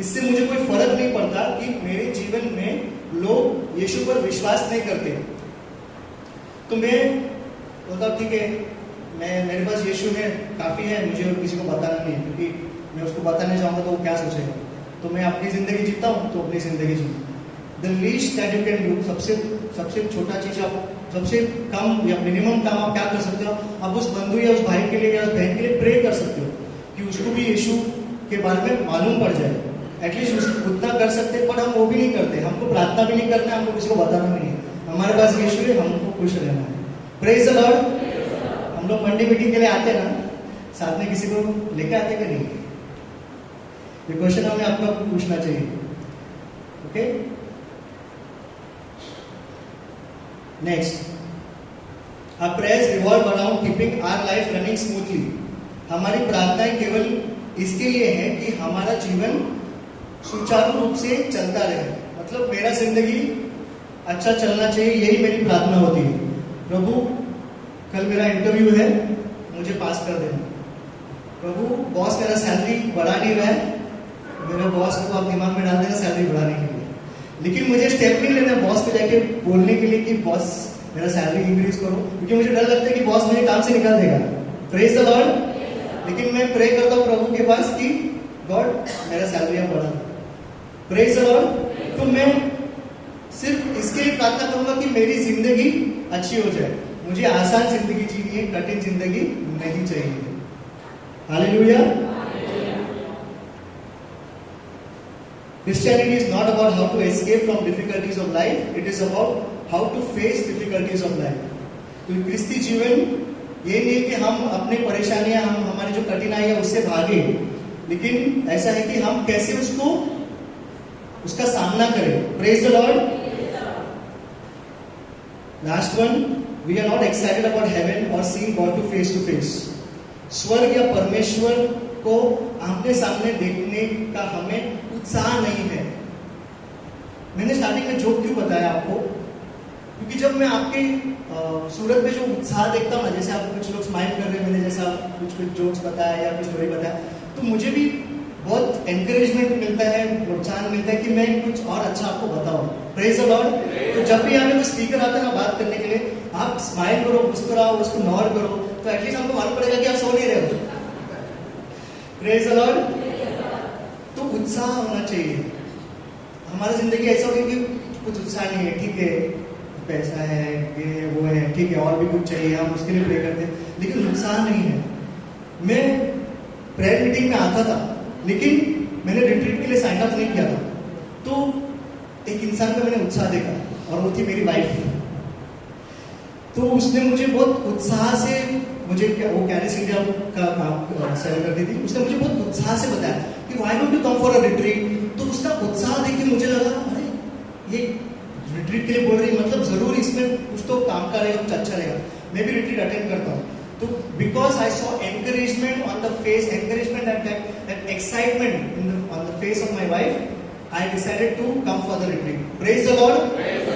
इससे मुझे कोई फर्क नहीं पड़ता कि मेरे जीवन में लोग यीशु पर विश्वास नहीं करते। तो मैं बोलता ठीक है, मेरे पास यीशु है, काफी है, मुझे और किसी को बताना नहीं है, क्योंकि मैं उसको बताने जाऊंगा तो वो क्या सोचेगा। तो मैं अपनी जिंदगी जीता हूँ, तो अपनी जिंदगी जी। The least that you can do, सबसे छोटा चीज आप, सबसे कम या मिनिमम काम आप क्या कर सकते हो, आप उस बंधु या उस भाई के लिए या उस बहन के लिए प्रे कर सकते हो कि उसको भी यीशु के बारे में मालूम पड़ जाए। एटलीस्ट उतना कर सकते हैं, पर हम वो भी नहीं करते। हमको प्रार्थना भी नहीं करना है, हमको किसी को बताना भी नहीं है। हमारे पास यीशु है, हमको खुश रहना है। Praise the Lord. हम लोग मंडे मीटिंग के लिए आते हैं ना, साथ में किसी को लेके आते कि नहीं? ये क्वेश्चन हमें आपका पूछना चाहिए। Okay, next, our prayers revolve around keeping our life running smoothly. हमारी प्रार्थनाएं केवल इसके लिए है कि हमारा जीवन सुचारू रूप से चलता रहे। मतलब मेरा जिंदगी अच्छा चलना चाहिए, यही मेरी प्रार्थना होती है। प्रभु, कल मेरा इंटरव्यू है, मुझे पास कर देना। प्रभु, बॉस मेरा सैलरी बढ़ा नहीं रहा है, मेरे बॉस को आप दिमाग में डाल देना सैलरी बढ़ाने के लिए। लेकिन मुझे स्टेप नहीं लेना बॉस को जाके बोलने के लिए कि बॉस मेरा सैलरी इंक्रीज करो, क्योंकि मुझे डर लगता है कि बॉस मुझे काम से निकाल देगा। Praise the Lord. लेकिन मैं प्रे करता हूँ प्रभु के पास कि गॉड मेरा सैलरी आप बढ़ा दो। Praise the Lord. तो मैं सिर्फ इसके लिए प्रार्थना करूंगा कि मेरी जिंदगी अच्छी हो जाए। मुझे आसान जिंदगी जीनी है, कठिन जिंदगी नहीं चाहिए। Hallelujah. Christianity is not about how to escape from difficulties of life, it is about how to face difficulties of life. तो क्रिस्ती जीवन ये नहीं है कि हम अपने परेशानियां, हम हमारी जो कठिनाई है उससे भागे, लेकिन ऐसा है कि हम कैसे उसका सामना करें। Praise the Lord. Last one, we are not excited about heaven और सीइंग गॉड टू फेस। स्वर्ग या परमेश्वर को आमने सामने देखने का हमें उत्साह नहीं है। मैंने स्टार्टिंग में जोक क्यों बताया आपको, क्योंकि जब मैं आपके सूरत में जो उत्साह देखता हूँ ना, जैसे आप कुछ लोग स्माइल कर रहे हैं, मैंने जैसा कुछ जोक्स बताया या कुछ स्टोरी बताया, तो मुझे भी बहुत एनकरेजमेंट मिलता है, प्रोत्साहन मिलता है कि मैं कुछ और अच्छा आपको बताऊं। Praise the Lord. तो जब भी यहाँ पे कोई स्पीकर आता है ना बात करने के लिए, आप स्माइल करो, मुस्कुराओ, उसको नॉड करो, तो एटलीस्ट हमको मालूम पड़ेगा कि आप सो नहीं रहे हो। Praise the Lord. तो उत्साह होना चाहिए। हमारी जिंदगी ऐसा होगी कि कुछ उत्साह नहीं है, ठीक है, पैसा है, ये वो है, ठीक है, और भी कुछ चाहिए, हम उसके लिए प्रे करते हैं, लेकिन उत्साह नहीं है। मैं प्रेयर मीटिंग में आता था, लेकिन मैंने रिट्रीट के लिए साइन अप नहीं किया था, तो एक इंसान का मैंने उत्साह देखा, और वो थी मेरी वाइफ। तो उसने मुझे बहुत उत्साह से, मुझे वो कैरिस इंडिया का काम सेल करती थी, उसने मुझे बहुत उत्साह से बताया कि why don't you come for a retreat. तो उसका उत्साह देख के मुझे लगा, अरे ये रिट्रीट के लिए बोल रही, मतलब जरूर इसमें कुछ तो काम का रहेगा, कुछ अच्छा रहेगा, मैं भी रिट्रीट अटेंड करता हूँ। तो because I saw encouragement on the face, encouragement and excitement on the face of my wife, I decided to come for the retreat. Praise the Lord.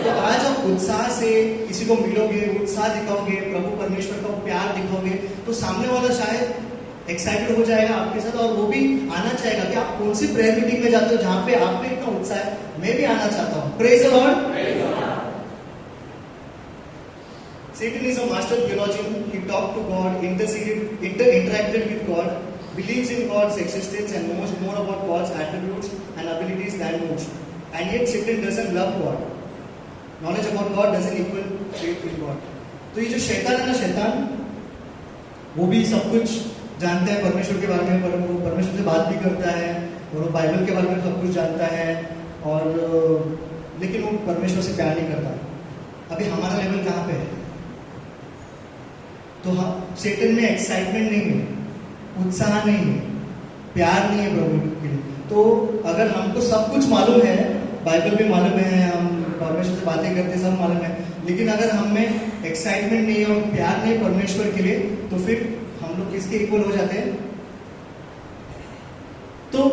तो आज आप उत्साह से किसी को मिलोगे, उत्साह दिखाओगे, प्रभु परमेश्वर का प्यार दिखाओगे, तो सामने वाला शायद एक्साइटेड हो जाएगा आपके साथ, और वो भी आना चाहेगा कि आप कौन सी प्रेयर मीटिंग में जाते हो जहां पे आप में इतना उत्साह है, मैं भी आना चाहता हूँ। Praise the Lord. Satan is a master theologian. He talked to God, interacted with God, believes in God's existence and knows more about God's attributes and abilities than most. And yet Satan doesn't love God. Knowledge about God doesn't equal faith in God. तो ये जो शैतान है ना, शैतान वो भी सब कुछ जानता है परमेश्वर के बारे में, वो परमेश्वर से बात भी करता है, और वो बाइबल के बारे में सब कुछ जानता है, और लेकिन वो परमेश्वर से प्यार नहीं करता। अभी हमारा लेवल कहाँ पे है? तो शैतान में एक्साइटमेंट नहीं है, उत्साह नहीं है, प्यार नहीं है प्रभु के लिए। तो अगर हमको सब कुछ मालूम है, बाइबल भी मालूम है, हम परमेश्वर से बातें करते सब मालूम है, लेकिन अगर हम में एक्साइटमेंट नहीं है और प्यार नहीं परमेश्वर के लिए, तो फिर हम लोग किसके इक्वल हो जाते हैं? तो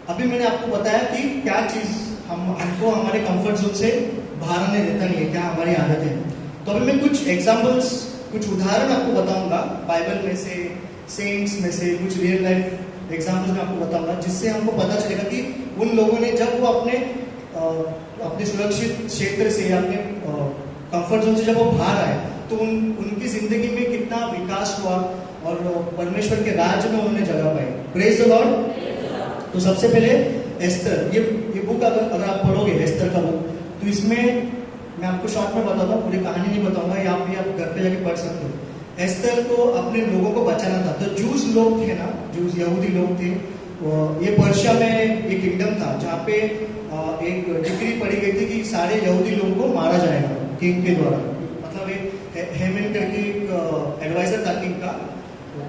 अभी मैंने आपको बताया कि क्या चीज हमको हमारे कंफर्ट जोन से बाहर आने देता नहीं है, क्या हमारी आदत है। तो अभी मैं कुछ एग्जाम्पल्स, कुछ उदाहरण आपको बताऊंगा बाइबल में से, सेंट्स में से, कुछ रियल लाइफ एग्जाम्पल्स में आपको बताऊंगा, जिससे हमको पता चलेगा कि उन लोगों ने जब वो अपने सुरक्षित क्षेत्र से, अपने कंफर्ट जोन से जब वो बाहर आए, तो उनकी जिंदगी में कितना विकास हुआ और परमेश्वर के राज्य में उन्होंने जगह पाई। Praise the Lord. तो सबसे पहले एस्तर, ये बुक अगर आप पढ़ोगे एस्तर का बुक, तो इसमें मैं आपको शॉर्ट में बताता हूँ, पूरी कहानी नहीं बताऊंगा, या आप घर पे जाके पढ़ सकते हो। एस्तर को अपने लोगों को बचाना था। तो जूस लोग थे ना, जूस यहूदी लोग थे, ये पर्शिया में एक किंगडम था जहाँ पे एक डिक्री पड़ी गई थी कि सारे यहूदी लोगों को मारा जाएगा किंग के द्वारा। मतलब एक हेमन करके एक एडवाइजर था किंग का,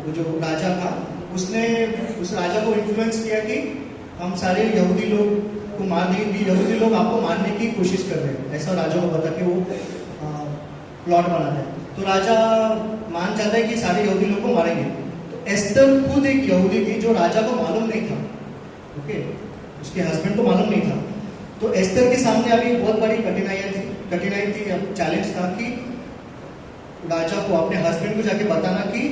वो जो राजा था, उसने उस राजा को इन्फ्लुएंस किया कि हम सारे यहूदी लोग को मार देंगे, यहूदी लोग आपको मारने की कोशिश कर रहे हैं, ऐसा राजा को पता कि वो प्लॉट बनाते हैं। तो राजा मान जाता है कि सारे यहूदी लोग को मारेंगे। तो एस्तर खुद एक यहूदी थी जो राजा को मालूम नहीं था, ओके, उसके हस्बैंड को मालूम नहीं था। तो एस्तर के सामने अभी बहुत बड़ी कठिनाई थी, चैलेंज था कि राजा को, अपने हस्बैंड को जाके बताना कि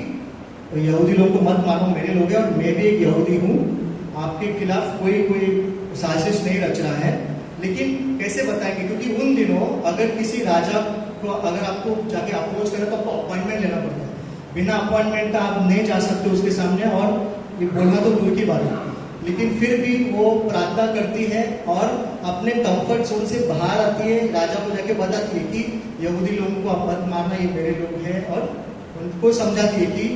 यहूदी लोग को मत मारो, मेरे लोग हैं और मैं भी एक यहूदी हूँ, आपके खिलाफ कोई साजिश नहीं रच रहा है। लेकिन कैसे बताएंगे? क्योंकि उन दिनों अगर किसी राजा को अगर आपको जाके अप्रोच करें तो आपको अपॉइंटमेंट लेना पड़ता है, बिना अपॉइंटमेंट का आप नहीं जा सकते उसके सामने, और ये बोलना तो दूर की बात है। लेकिन फिर भी वो प्रार्थना करती है और अपने कंफर्ट जोन से बाहर आती है, राजा को जाके बताती है कि यहूदी लोगों को आप मत मारना, ये मेरे लोग हैं, और उनको समझाती है कि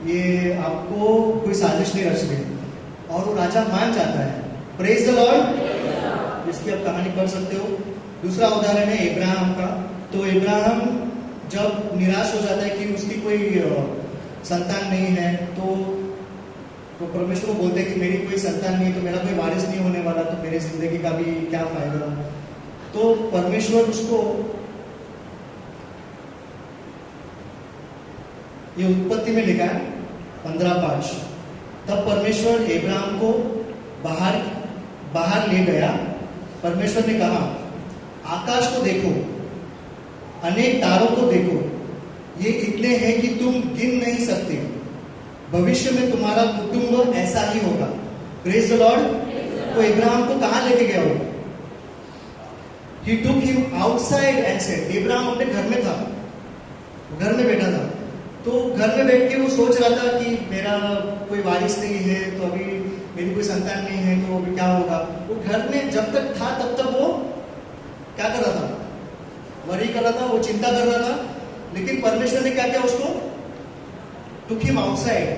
ये आपको कोई साजिश नहीं रच रही, और वो राजा मान जाता है। Praise the Lord. इसकी आप कहानी पढ़ सकते हो। दूसरा उदाहरण है इब्राहिम का। तो इब्राहिम जब निराश हो जाता है कि उसकी कोई संतान नहीं है, तो तो परमेश्वर को बोलते हैं कि मेरी कोई संतान नहीं, तो मेरा कोई वारिस नहीं होने वाला, तो मेरी जिंदगी का भी क्या फायदा। तो परमेश्वर उसको, ये उत्पत्ति में लिखा है 15:5, तब परमेश्वर अब्राहम को बाहर ले गया। परमेश्वर ने कहा, आकाश को देखो, अनेक तारों को देखो, ये इतने हैं कि तुम गिन नहीं सकते। भविष्य में तुम्हारा कुटुंब ऐसा ही होगा। Praise the Lord. तो अब्राहम को कहां लेके गया वो? He took him outside and said, Abraham अपने घर में था, घर में बैठा था, तो घर में बैठ के वो सोच रहा था कि मेरा कोई वारिस नहीं है, तो अभी मेरी कोई संतान नहीं है, तो अभी क्या होगा। वो घर में जब तक था तब तक वो क्या कर रहा था? वरी कर रहा था, वो चिंता कर रहा था। लेकिन परमेश्वर ने क्या किया उसको? took him outside,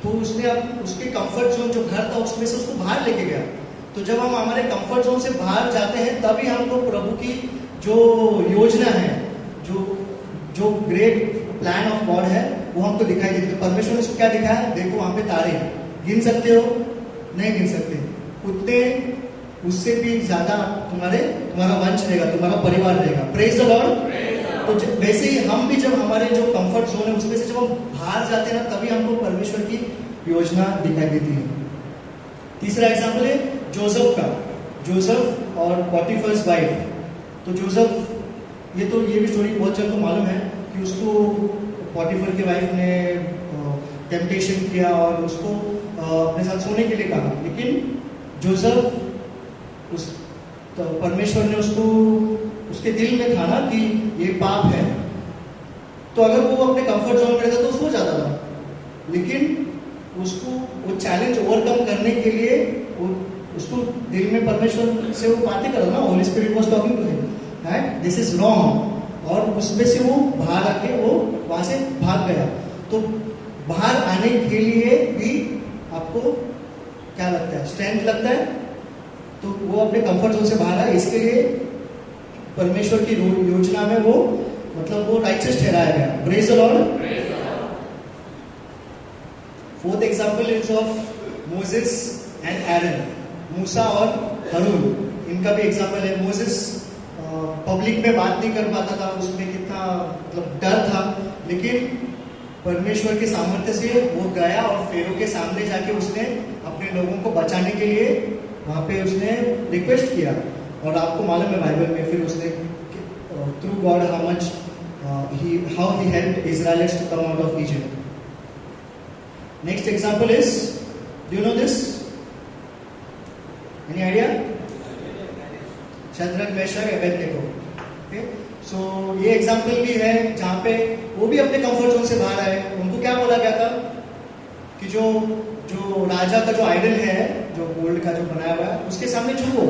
तो उसने अब उसके कंफर्ट जोन जो घर था उसमें से उसको बाहर लेके गया। तो जब हम हमारे कंफर्ट जोन से बाहर जाते हैं तभी हमको प्रभु की जो योजना है, जो ग्रेट प्लान ऑफ गॉड है वो हमको दिखाई देती है। तो परमेश्वर ने उसको क्या दिखाया? देखो वहां पे तारे, गिन सकते हो? नहीं गिन सकते। उतने उससे भी ज्यादा तुम्हारा वंश रहेगा, तुम्हारा परिवार रहेगा। Praise the Lord. तो वैसे ही हम भी जब हमारे जो कंफर्ट जोन है उसमें से जब हम बाहर जाते हैं ना, तभी हमको परमेश्वर की योजना दिखाई देती है। तीसरा एग्जाम्पल है जोसेफ का, जोसेफ और पॉटिफर्स वाइफ। तो जोसेफ, ये भी स्टोरी बहुत जन को मालूम है कि उसको पॉटिफर की वाइफ ने टेम्पटेशन किया और उसको अपने साथ सोने के लिए कहा। लेकिन जोसेफ, तो परमेश्वर ने उसके दिल में था ना कि ये पाप है, तो अगर वो अपने कंफर्ट जोन में रहता तो सो जाता था। लेकिन उसको वो चैलेंज ओवरकम करने के लिए उसको दिल में परमेश्वर से वो बातें कर रहा ना, Holy Spirit was talking to him that this is wrong, और उसमें से वो बाहर आके वो वहां से भाग गया। तो बाहर आने के लिए भी आपको क्या लगता है? स्ट्रेंथ लगता है। तो वो अपने कंफर्ट जोन से बाहर आए, इसके लिए परमेश्वर की योजना में वो वो राइचस ठहराया गया। Praise the Lord. Fourth example is of Moses and Aaron, मूसा और हरून। इनका भी एग्जांपल है। मोसेस पब्लिक में बात नहीं कर पाता था, उसमें कितना डर था, लेकिन परमेश्वर के सामर्थ्य से वो गया और फेरो के सामने जाके उसने अपने लोगों को बचाने के लिए वहां पे उसने रिक्वेस्ट किया। और आपको मालूम है बाइबल में फिर उसने through God how he helped Israelites to come out of Egypt. Next example is, do you know this? Any idea? Shadrach, Meshach, Abednego. Okay, so ये एग्जांपल भी है जहां पे वो भी अपने कंफर्ट जोन से बाहर आए। उनको क्या बोला गया था कि जो राजा का जो आइडल है, जो गोल्ड का जो बनाया हुआ है, उसके सामने झुको।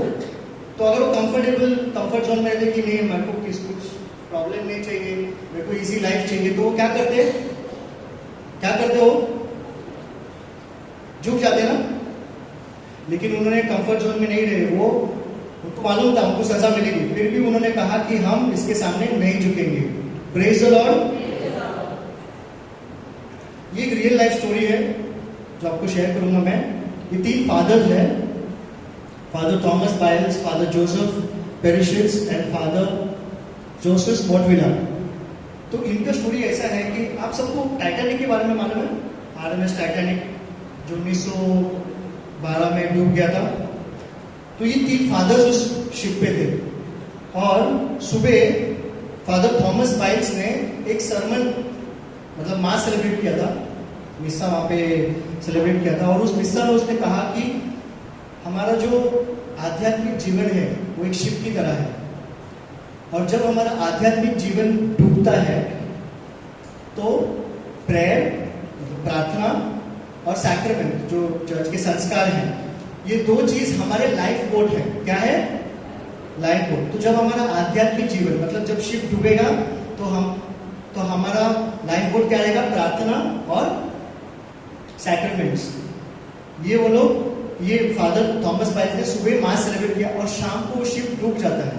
तो अगर वो कंफर्ट जोन में रहते कि नहीं, मेरे को कुछ प्रॉब्लम नहीं चाहिए, मेरे को इजी लाइफ चाहिए, तो वो क्या करते हो? झुक जाते ना। लेकिन उन्होंने कंफर्ट जोन में नहीं रहे, वो उनको मालूम था उनको सजा मिलेगी, फिर भी उन्होंने कहा कि हम इसके सामने नहीं झुकेंगे। Praise the Lord. ये एक रियल लाइफ स्टोरी है जो आपको शेयर करूंगा मैं। ये 3 फादर्स हैं, Father Thomas Biles, Father Joseph Perishits and Father Joseph Motwila. तो इनका स्टोरी ऐसा है कि आप सबको टाइटैनिक के बारे में मालूम है? RMS टाइटैनिक जो 1912 में डूब गया था। तो ये 3 फादर्स उस शिप पे थे, और सुबह फादर थॉमस बाइल्स ने एक सरमन मास सेलिब्रेट किया था, मिस्सा वहां पे सेलिब्रेट किया था। और उस मिस्सा में उसने कहा कि हमारा जो आध्यात्मिक जीवन है वो एक शिप की तरह है, और जब हमारा आध्यात्मिक जीवन डूबता है तो प्रेयर, प्रार्थना, और सैक्रेमेंट जो चर्च के संस्कार हैं, ये 2 चीज हमारे लाइफ बोट है। क्या है? Life boat. तो जब हमारा आध्यात्मिक जीवन जब शिप डूबेगा तो हमारा लाइफ बोट क्या रहेगा? प्रार्थना और सैक्रेमेंट्स। ये फादर थॉमस बाइल्स ने सुबह मास सेलिब्रेट किया, और शाम को शिप डूब जाता है।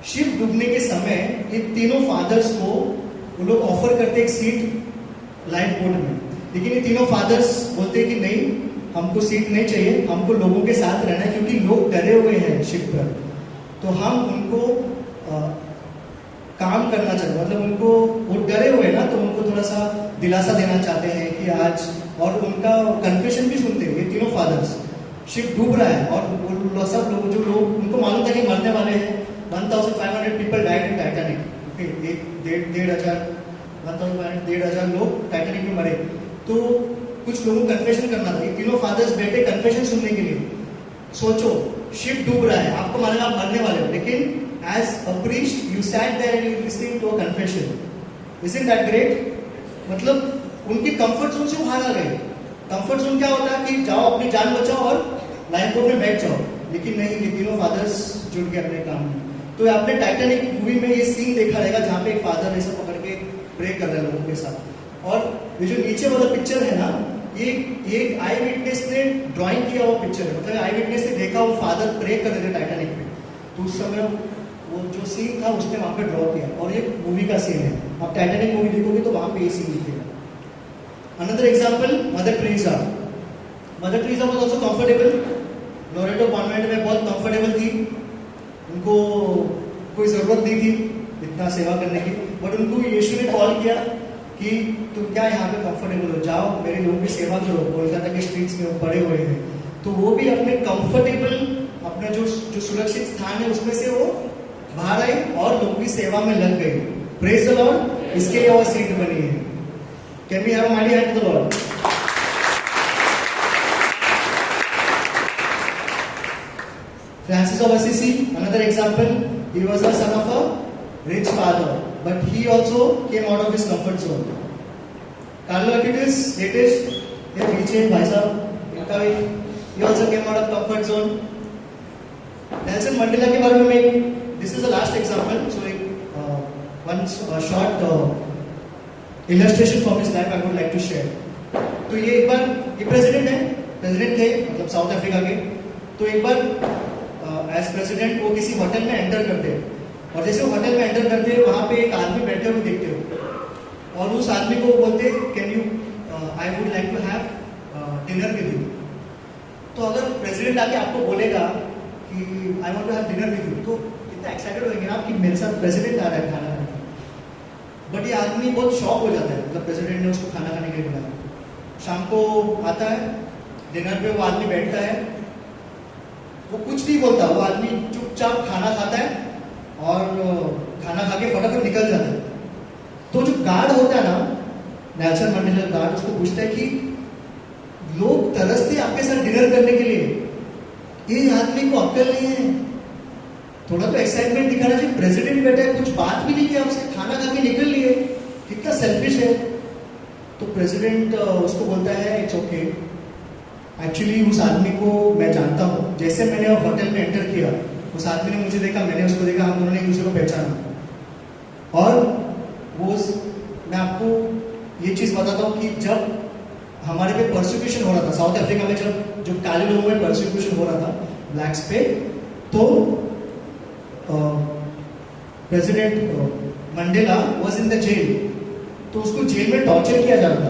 शिप डूबने के समय ये तीनों फादर्स को वो लोग ऑफर करते एक सीट लाइफ बोट में। लेकिन ये तीनों फादर्स बोलते हैं कि नहीं, हमको सीट नहीं चाहिए, हमको लोगों के साथ रहना है, क्योंकि लोग डरे हुए हैं शिप पर। तो हम उनको काम करना चाहते, मतलब उनको, वो डरे हुए ना, तो उनको थोड़ा सा दिलासा देना चाहते हैं कि आज, और उनका कन्फेशन भी सुनते हैं ये तीनों फादर्स। शिप डूब रहा है और वो सब लोग, जो लोग उनको मालूम था कि मरने वाले हैं, 1500 पीपल डाइड इन टाइटैनिक, 1,500 लोग टाइटैनिक में मरे। तो कुछ लोगों को कन्फेशन करना था, ये तीनों फादर्स बैठे कन्फेशन सुनने के लिए। सोचो, शिप डूब रहा है, आपको मालूम आप मरने वाले हो, लेकिन as a priest you sat there and you listening to a confession. Isn't that great? मतलब उनकी कंफर्ट जोन से बाहर आ गए। कंफर्ट जोन क्या होता है कि जाओ अपनी जान बचाओ और लाइफ बोट में बैठ जाओ, लेकिन नहीं, ये तीनों फादर्स जुड़ के अपने काम में। तो आपने टाइटैनिक मूवी में ये सीन देखा रहेगा जहाँ पे एक फादर ऐसा पकड़ के प्रे कर रहे हैं लोगों के साथ। और ये जो नीचे वाला पिक्चर है ना, ये आई विटनेस ने ड्राइंग किया हुआ पिक्चर है, मतलब आई विटनेस ने देखा वो फादर प्रे कर रहे थे टाइटैनिक में, तो उस समय वो जो सीन था उसने वहां पे ड्रॉ किया, और ये मूवी का सीन है। आप टाइटैनिक मूवी देखोगे तो वहां पे ये सीन दिखेगा। Another example, mother Teresa. Mother Teresa was also comfortable, Loreto convent में बहुत कंफर्टेबल थी, उनको कोई जरूरत नहीं थी इतना सेवा करने की, बट उनको यीशु ने कॉल किया कि तुम क्या यहाँ पे कंफर्टेबल हो, जाओ मेरे लोगों की सेवा करो, कोलकाता के स्ट्रीट्स में पड़े हुए हैं। तो वो भी अपने कंफर्टेबल, अपना जो सुरक्षित स्थान है उसमें से वो बाहर आई और लोगों की सेवा में लग गई। प्रेज द लॉर्ड, इसके लिए वो सीट बनी है। Can we have a mighty hand to the Lord? Francis of Assisi, another example, he was the son of a rich father, but he also came out of his comfort zone. Carlo Acutis, latest, ये पीछे भाई साहब, इनका भी, he also came out of comfort zone. Nelson Mandela के बारे में, this is the last example, so one short illustration from his life I would like to share. तो ये एक बार, ये प्रेसिडेंट थे, मतलब साउथ अफ्रीका के। तो एक बार एज प्रेसिडेंट वो किसी होटल में एंटर करते हैं, और जैसे वो होटल में एंटर करते हैं वहाँ पे एक आदमी बैठे हुए देखते हो, और उस आदमी को बोलते can you, I would like to have dinner with you. तो अगर प्रेसिडेंट आके आपको बोलेगा कि I want to have dinner with you, तो कितना एक्साइटेड होंगे ना कि मेरे साथ प्रेसिडेंट आ रहा है खाना खाने। बट ये आदमी बहुत शॉक हो जाता है, मतलब प्रेसिडेंट ने उसको खाना खाने के लिए बुलाया। शाम को आता है डिनर पे, वो आदमी बैठता है, वो कुछ नहीं बोलता, वो आदमी चुपचाप खाना खाता है और खाना खा के फटाफट निकल जाता है। तो जो गार्ड होता है ना, नेल्सन मंडेला गार्ड, उसको पूछता है कि लोग तरसते आपके साथ डिनर करने के लिए, ये आदमी को अक्ल नहीं है, थोड़ा तो एक्साइटमेंट दिखाना चाहिए। प्रेसिडेंट बैठा है, कुछ बात भी नहीं किया उससे, खाना खा के निकल लिए, कितना सेल्फिश है। तो प्रेसिडेंट उसको बोलता है इट्स ओके, एक्चुअली उस आदमी को मैं जानता हूँ, जैसे मैंने होटल में एंटर किया उस आदमी ने मुझे देखा, मैंने उसको देखा, हम दोनों ने एक दूसरे को पहचाना। और वो मैं आपको ये चीज़ बताता हूँ कि जब हमारे पे परसिक्यूशन हो रहा था साउथ अफ्रीका में, जब जो काले लोगों में परसिक्यूशन हो रहा था ब्लैक्स पे, तो president Mandela was in the jail. तो उसको जेल में टॉर्चर किया जा रहा था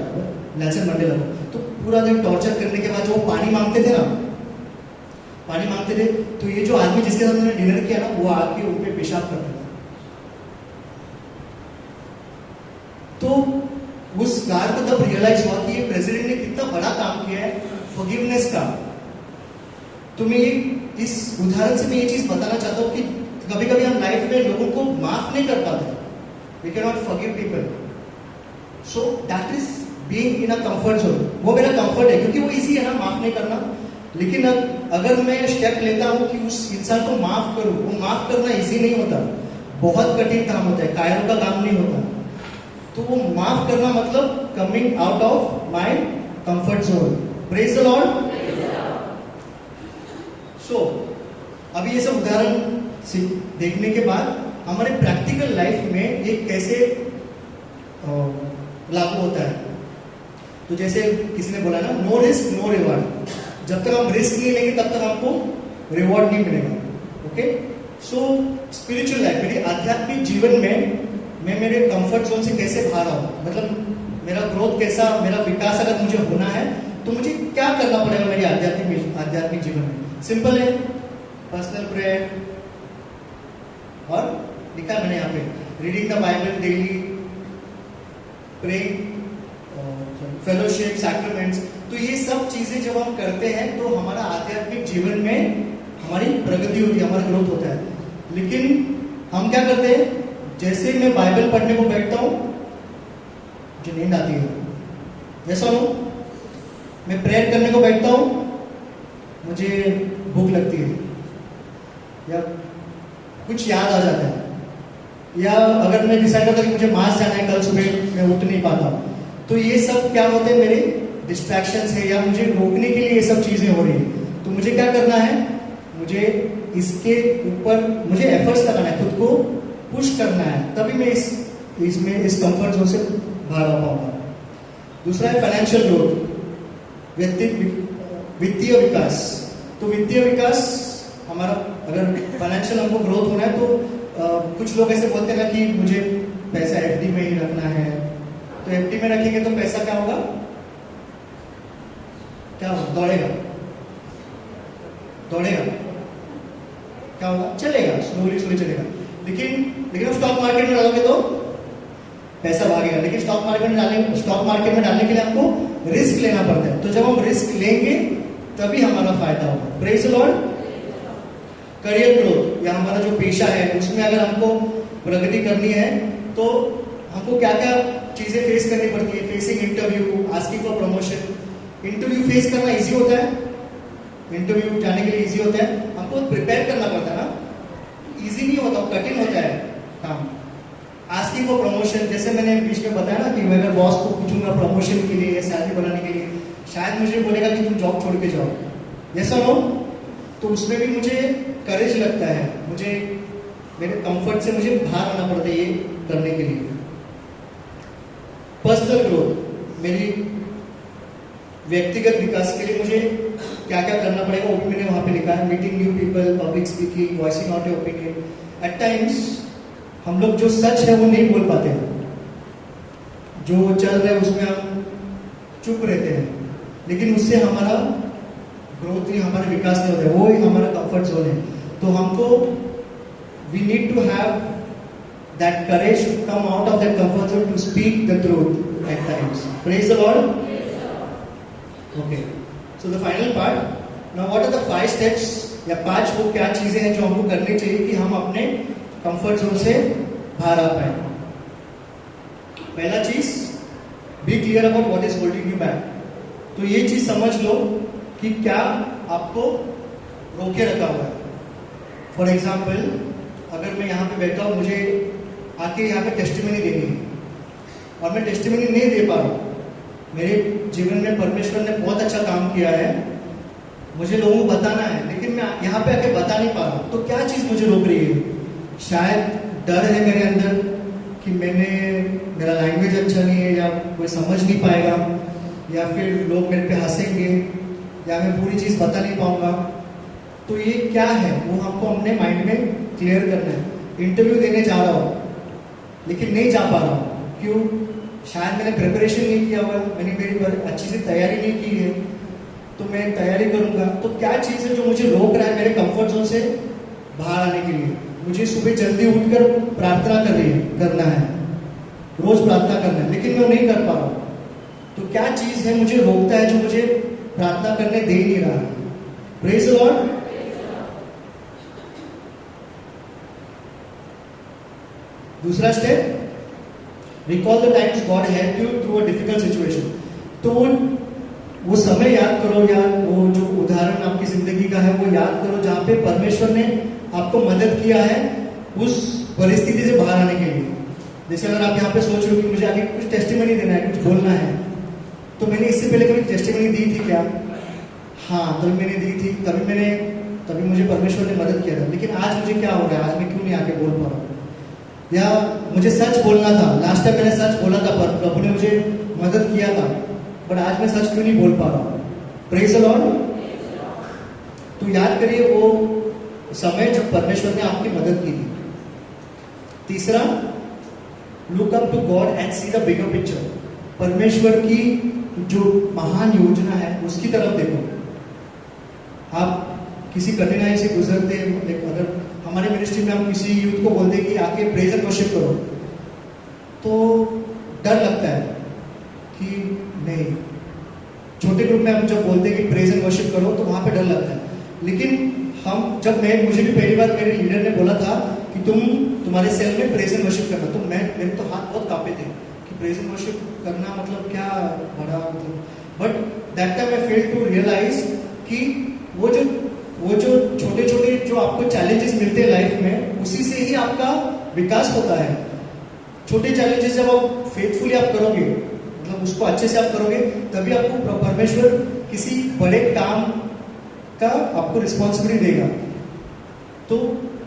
नेल्सन मंडेला को। तो पूरा दिन टॉर्चर करने के बाद जो पानी मांगते थे ना, पानी मांगते थे, तो ये जो आदमी जिसके साथ उन्होंने डिनर किया ना, वो आके उन पे पेशाब करता था। तो उस गार्ड को तब रियलाइज हुआ कि ये प्रेसिडेंट ने कितना बड़ा काम किया है फॉरगिवनेस का। तो मैं इस उदाहरण से मैं ये चीज बताना चाहता हूँ कि कभी कभी हम लाइफ में लोगों को माफ नहीं कर पाते, we can not forgive people, so that is being in a comfort zone. वो मेरा कंफर्ट है क्योंकि वो इजी है ना माफ नहीं करना। लेकिन अगर मैं स्टेप लेता हूँ कि उस इंसान को माफ करूँ, वो माफ करना इजी नहीं होता, बहुत कठिन काम होता है, कायरों का काम नहीं होता। तो वो माफ करना मतलब coming out of my comfort zone. Praise the Lord. So अभी ये सब उदाहरण देखने के बाद हमारे प्रैक्टिकल लाइफ में ये कैसे लागू होता है। तो जैसे किसी ने बोला ना, नो रिस्क नो रिवॉर्ड। जब तक हम रिस्क नहीं लेंगे तब तक हमको रिवॉर्ड नहीं मिलेगा। ओके, सो स्पिरिचुअल लाइफ, मेरी आध्यात्मिक जीवन में मैं मेरे कंफर्ट जोन से कैसे बाहर आऊँ, मतलब मेरा ग्रोथ कैसा, मेरा विकास अगर मुझे होना है तो मुझे क्या करना पड़ेगा मेरी आध्यात्मिक जीवन में। सिंपल है, पर्सनल प्रेयर और लिखा है मैंने यहाँ पे reading the Bible daily, praying, fellowship, sacraments. तो ये सब चीजें जब हम करते हैं तो हमारा आध्यात्मिक जीवन में हमारी प्रगति होती है, हमारा ग्रोथ होता है। लेकिन हम क्या करते हैं, जैसे मैं बाइबल पढ़ने को बैठता हूँ मुझे नींद आती है, जैसा हूँ मैं प्रेयर करने को बैठता हूँ मुझे भूख लगती है, या कुछ याद आ जाता है, या अगर मैं डिसाइड करता कि मुझे मास जाना है कल सुबह, मैं उठ नहीं पाता। तो ये सब क्या होते हैं, मेरे डिस्ट्रैक्शंस है, या मुझे रोकने के लिए ये सब चीजें हो रही है। तो मुझे क्या करना है, मुझे इसके ऊपर मुझे एफर्ट्स लगाना है, खुद को पुश करना है, तभी मैं इस कंफर्ट जोन से बाहर आ पाऊंगा। दूसरा है फाइनेंशियल ग्रोथ, वित्तीय विकास। तो वित्तीय विकास हमारा, अगर फाइनेंशियल हमको ग्रोथ होना है तो कुछ लोग ऐसे बोलते हैं ना कि मुझे पैसा एफडी में ही रखना है। तो एफडी में रखेंगे तो पैसा क्या होगा, क्या होगा, दौड़ेगा, क्या होगा, चलेगा, स्लोली चलेगा। लेकिन स्टॉक मार्केट में डालोगे तो पैसा भागेगा। लेकिन स्टॉक मार्केट में डालने के लिए हमको रिस्क लेना पड़ता है। तो जब हम रिस्क लेंगे तभी हमारा फायदा होगा। Praise the Lord. Career growth, या हमारा जो पेशा है उसमें अगर हमको प्रगति करनी है तो हमको क्या क्या चीजें फेस करनी पड़ती है। Facing interview, asking for promotion. Interview face करना इजी होता है, इंटरव्यू जाने के लिए इजी होता है, हमको प्रिपेयर करना पड़ता है ना, इजी नहीं होता, कठिन होता है काम। आस्किंग फॉर प्रमोशन, जैसे मैंने बीच में बताया ना कि मैं अगर बॉस को पूछूंगा प्रमोशन के लिए या सैलरी बढ़ाने के लिए, शायद मुझे बोलेगा कि तुम जॉब छोड़ के जाओ, ऐसा हो। तो उसमें भी मुझे करेज लगता है, मुझे मेरे कंफर्ट से मुझे बाहर आना पड़ता है ये करने के लिए। पर्सनल ग्रोथ, मेरी व्यक्तिगत विकास के लिए मुझे क्या क्या करना पड़ेगा वो भी मैंने वहां पे लिखा है। Meeting new people, public speaking, voicing out your opinion. At times हम लोग जो सच है वो नहीं बोल पाते हैं, जो चल रहा है उसमें हम चुप रहते हैं, लेकिन उससे हमारा ग्रोथ नहीं, हमारा विकास नहीं होता है, वो ही हमारा कंफर्ट जोन है। तो हमको we need to have that courage to come out of that comfort zone to speak the truth at times. Praise the Lord. Okay, so the final part, now what are the 5 steps, या 5 वो क्या चीजें हैं जो हमको करनी चाहिए कि हम अपने कंफर्ट जोन से बाहर आ पाए। पहला चीज, be clear about what is holding you back. तो ये चीज समझ लो कि क्या आपको रोके रखा हुआ है। फॉर एग्जाम्पल, अगर मैं यहाँ पे बैठा हूँ, मुझे आके यहाँ पे टेस्टिमनी देनी है और मैं टेस्टिमनी नहीं दे पा रहा हूँ, मेरे जीवन में परमेश्वर ने बहुत अच्छा काम किया है, मुझे लोगों को बताना है, लेकिन मैं यहाँ पे आके बता नहीं पा रहा हूँ, तो क्या चीज मुझे रोक रही है? शायद डर है मेरे अंदर कि मेरा लैंग्वेज अच्छा नहीं है, या कोई समझ नहीं पाएगा, या फिर लोग मेरे पे हंसेंगे, या मैं पूरी चीज बता नहीं पाऊंगा। तो ये क्या है, वो हमको अपने माइंड में क्लियर करना है। इंटरव्यू देने जा रहा हूँ लेकिन नहीं जा पा रहा हूँ, क्यों? शायद मैंने प्रिपरेशन नहीं किया हुआ, मैंने मेरी अच्छी से तैयारी नहीं की है, तो मैं तैयारी करूंगा। तो क्या चीज़ है जो मुझे रोक रहा है मेरे कंफर्ट जोन से बाहर आने के लिए? मुझे सुबह जल्दी उठकर प्रार्थना करना है, रोज प्रार्थना करना है, लेकिन मैं नहीं कर पा रहा हूँ। तो क्या चीज़ है मुझे रोकता है, जो मुझे प्रार्थना करने दे नहीं रहा है? Praise the Lord. दूसरा step, recall the times God helped you through a difficult situation. तो वो समय याद करो, या वो जो उदाहरण आपकी जिंदगी का है वो याद करो जहां पे परमेश्वर ने आपको मदद किया है उस परिस्थिति से बाहर आने के लिए। जैसे अगर आप यहाँ पे सोच रहे हो कि मुझे आगे कुछ टेस्टिमनी देना है, कुछ बोलना है, तो मैंने इससे पहले कभी टेस्टिमनी दी थी क्या? हाँ, तभी मैंने दी थी, तभी मुझे परमेश्वर ने मदद किया था। लेकिन आज मुझे क्या हो रहा है, आज मैं क्यों नहीं आके बोल पा रहा हूँ? या मुझे सच बोलना था, लास्ट टाइम मैंने सच बोला था, पर प्रभु ने मुझे मदद किया था, बट आज मैं सच क्यों नहीं बोल पा रहा हूँ? Praise the Lord. तो याद करिए वो समय जब परमेश्वर ने आपकी मदद की थी। तीसरा, look up to God and see the bigger picture. परमेश्वर की जो महान योजना है उसकी तरफ देखो। आप किसी कठिनाई से गुजरते हैं, अगर हमारे मिनिस्ट्री में हम किसी यूथ को बोलते हैं कि आके प्रेज एंड वर्शिप करो, तो डर लगता है कि नहीं। छोटे ग्रुप में हम जब बोलते हैं कि प्रेज एंड वर्शिप करो तो वहाँ पे डर लगता है। लेकिन मुझे भी पहली बार मेरे लीडर ने बोला था कि तुम्हारे सेल में प्रेज एंड वर्शिप करना, तो मेरे तो हाथ बहुत कांपे थे कि प्रेज एंड वर्शिप करना मतलब क्या बड़ा मतलब। But that time I fail to realize कि वो जो छोटे छोटे जो आपको चैलेंजेस मिलते हैं लाइफ में, उसी से ही आपका विकास होता है। छोटे चैलेंजेस जब आप फेथफुली आप करोगे, मतलब उसको अच्छे से आप करोगे, तभी आपको परमेश्वर किसी बड़े काम का आपको रिस्पॉन्सिबिलिटी देगा। तो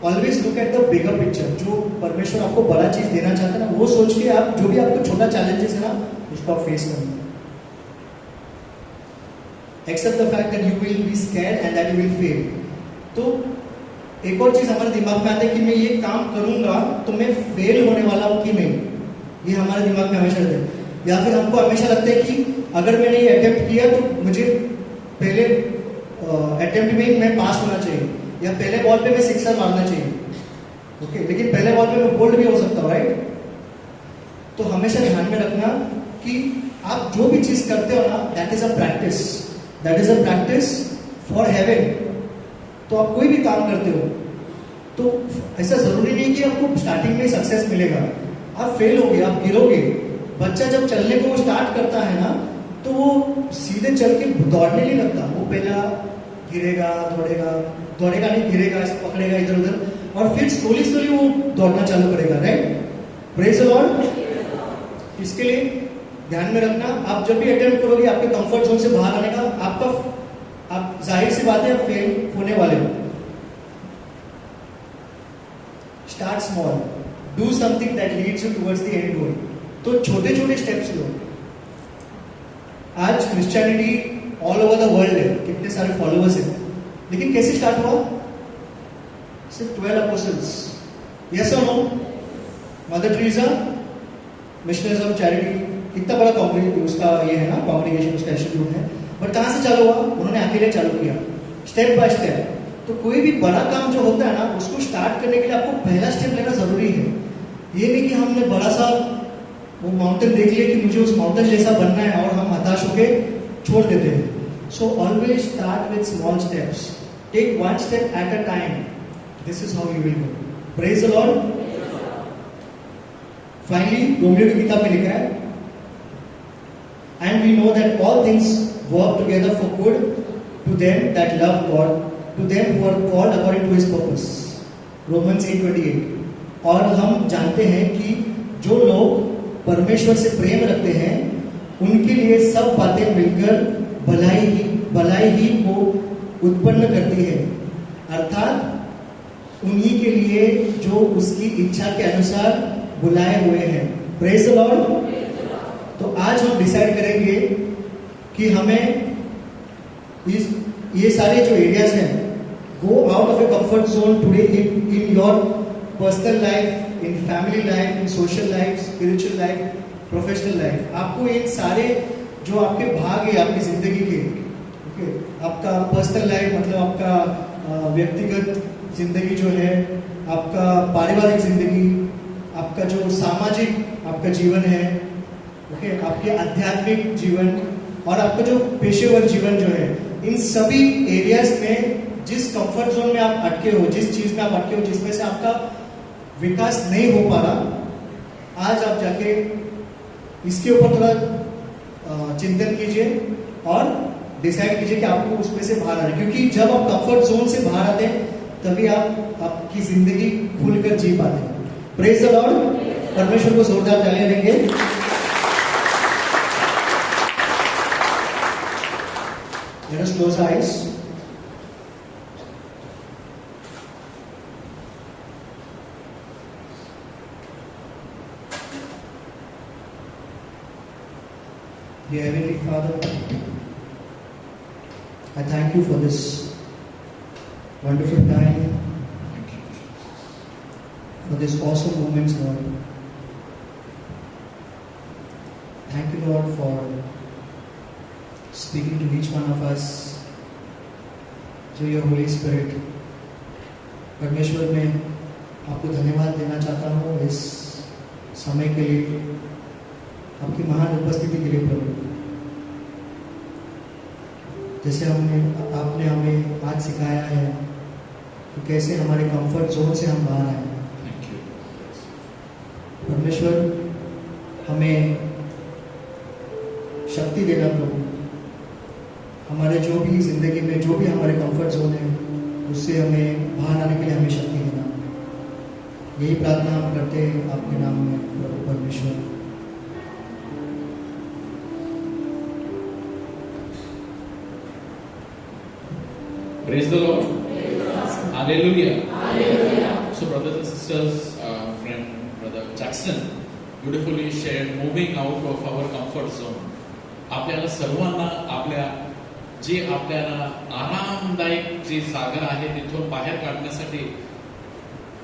always look at the bigger picture. जो परमेश्वर आपको बड़ा चीज देना चाहता है ना, वो सोच के आप जो भी आपको छोटा चैलेंजेस है ना, उसको आप फेस करना। Accept the fact that you will be scared and that you will fail. तो एक और चीज हमारे दिमाग में आता है कि मैं ये काम करूंगा तो मैं फेल होने वाला हूं कि नहीं, ये हमारे दिमाग में हमेशा रहता है। या फिर हमको हमेशा लगता है कि अगर मैंने ये अटेम्प्ट किया तो मुझे पहले अटेम्प्ट में मैं पास होना चाहिए, या पहले बॉल पे मैं सिक्सर मारना चाहिए। ओके, लेकिन पहले बॉल पे मैं बोल्ड भी हो सकता हूँ, राइट। तो हमेशा ध्यान में रखना कि आप जो भी चीज करते हो ना, that is a practice, that is a practice for heaven. तो आप कोई भी काम करते हो तो ऐसा जरूरी नहीं कि आपको स्टार्टिंग में सक्सेस मिलेगा। आप फेल होगे, आप गिरोगे। बच्चा जब चलने को स्टार्ट करता है ना, तो वो सीधे चल के दौड़ने नहीं लगता। वो पहला गिरेगा, दौड़ेगा नहीं, गिरेगा, पकड़ेगा इधर उधर, और फिर स्लोली वो दौड़ना चालू करेगा, राइट। Praise the Lord. इसके लिए ध्यान में रखना, आप जब भी अटेम्प्ट करोगे आपके कंफर्ट जोन से बाहर आने का, आप जाहिर सी बात है आप फेल होने वाले हो। Start small, do something that leads you towards the end goal. तो छोटे छोटे स्टेप्स लो। आज Christianity all over the world है, कितने सारे फॉलोअर्स हैं, लेकिन कैसे स्टार्ट हुआ? सिर्फ 12 अपोस्टल्स। यस और no? Mother Teresa, Missionaries of Charity, कितना बड़ा उसका ये है ना, कॉन्ग्रीगेशन, उसका इंस्टीट्यूट है। बट कहाँ से चालू हुआ? उन्होंने अकेले चालू किया, स्टेप बाय स्टेप। तो कोई भी बड़ा काम जो होता है ना, उसको स्टार्ट करने के लिए आपको पहला स्टेप लेना जरूरी है। ये नहीं कि हमने बड़ा सा वो माउंटेन देख लिया कि मुझे उस माउंटेन जैसा बनना है और हम हताश होके छोड़ देते हैं। So always start with small steps, take one step at a time, this is how you will go. Praise the Lord. Finally रोमियो की किताब में लिखा है, and we know that all things work together for good to them that love God, to them who are called according to his purpose. Romans 8:28। और हम जानते हैं कि जो लोग परमेश्वर से प्रेम रखते हैं, उनके लिए सब बातें मिलकर भलाई ही को उत्पन्न करती है, अर्थात उन्हीं के लिए जो उसकी इच्छा के अनुसार बुलाए हुए हैं। Praise the Lord. तो आज हम डिसाइड करेंगे कि हमें ये सारे जो एरियाज हैं, go out of a comfort zone today in your personal life, in family life, in social life, spiritual life, professional life. आपको ये सारे जो आपके भाग है आपकी जिंदगी के, ओके, आपका पर्सनल लाइफ मतलब आपका व्यक्तिगत जिंदगी जो है, आपका पारिवारिक जिंदगी, आपका जो सामाजिक आपका जीवन है, ओके, आपके आध्यात्मिक जीवन और आपका जो पेशेवर जीवन जो है, इन सभी एरियाज में जिस कंफर्ट जोन में आप अटके हो, जिस चीज में आप अटके हो, जिसमें से आपका विकास नहीं हो पा रहा, आज आप जाके इसके ऊपर थोड़ा चिंतन कीजिए और डिसाइड कीजिए कि आपको उसमें से बाहर आना है। क्योंकि जब आप कंफर्ट जोन से बाहर आते हैं, तभी आप आपकी जिंदगी खुलकर जी पाते हैं। Praise the Lord. परमेश्वर को जोरदार तालियां देंगे। Let us close our eyes. Dear Heavenly Father, I thank you for this wonderful time, for this awesome moments, Lord. thank you, Lord, for speaking to each one of us through your Holy Spirit. परमेश्वर मैं आपको धन्यवाद देना चाहता हूँ इस समय के लिए, आपकी महान उपस्थिति के लिए प्रभु। जैसे आपने हमें आज सिखाया है कि कैसे हमारे कंफर्ट जोन से हम बाहर आए। Thank you. परमेश्वर हमें शक्ति देना प्रभु, हमारे जो भी जिंदगी में जो भी हमारे कंफर्ट जोन है उससे हमें बाहर आने के लिए हमें शक्ति देना। यही प्रार्थना हम करते हैं आपके नाम में प्रभु परमेश्वर। Praise the Lord. Hallelujah. So, brothers and sisters, friend brother Jackson beautifully shared moving out of our comfort zone. आपल्याला सर्वांना जी आपल्याला आरामदायक जी जागा आहे तिथून बाहेर काढण्यासाठी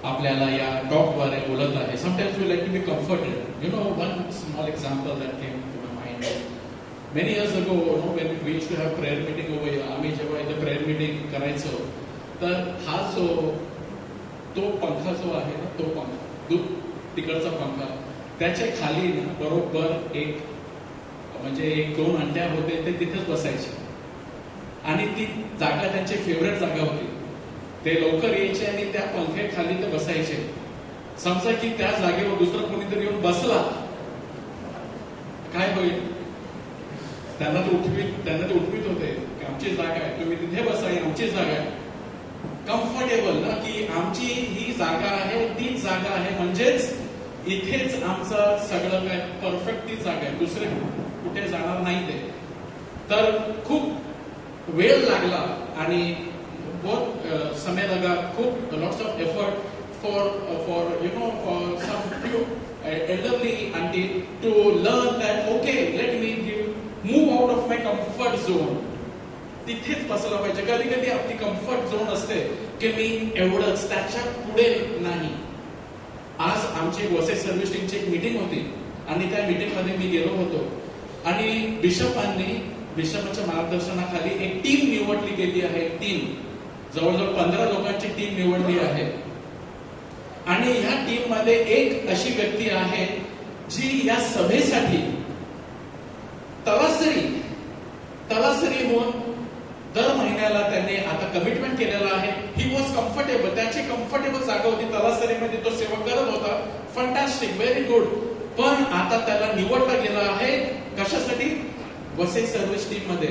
आपल्याला या टॉकद्वारे बोलत आहे. Sometimes we like to be comforted. You know, one small example that came to my mind. Many years ago, when we used to have prayer meeting over here, आम्ही जेव्हा इथे prayer meeting करायचो, तर हा जो तो पंखा जो आहे ना, तो पंखा तिकडचा पंखा, त्याच्या खाली ना बरोबर एक म्हणजे 1-2 अंड्या होते, ते तिथेच बसायचे आणि ती जागा त्यांची फेवरेट जागा होती. ते लवकर यायचे आणि त्या पंख्याखाली ते बसायचे. समजा की त्या जागेवर दुसरं कोणीतरी येऊन बसला, काय होईल? त्यांना ते उठवीत होते की आमची जागा आहे, तुम्ही तिथे बसा, ही आमची जागा आहे. कम्फर्टेबल ना, की आमची ही जागा आहे, तीच जागा आहे, म्हणजेच इथेच आमचं सगळं काय परफेक्ट तीच जागा आहे, दुसरे कुठे जाणार नाही ते. तर खूप वेळ लागला आणि बहुत समय लगा, खूप lots of effort for some few elderly auntie to learn that okay, let me move out of my comfort zone. तिथेच बसला पाहिजे. कधी कधी आपली कम्फर्ट झोन असते की मी एवढंच, त्याच्या पुढे नाही. आज आमची वसई सर्व्हिस टीमची एक मीटिंग होती आणि त्या मीटिंग मध्ये मी गेलो होतो आणि बिशपांच्या मार्गदर्शनाखाली एक टीम निवडली गेली आहे. जवळजवळ 15 लोकांची टीम निवडली आहे आणि ह्या टीम मध्ये एक अशी व्यक्ती आहे जी या सभेसाठी तलासरी होऊन दर महिन्याला त्यांनी आता कमिटमेंट केलेलं आहे. ही वॉज कम्फर्टेबल, त्याची कम्फर्टेबल जागा होती तलासरीमध्ये, तो सेवा करत होता. Fantastic, very good. पण आता त्याला निवडला गेला आहे कशासाठी? वसई सर्व्हिस टीम मध्ये.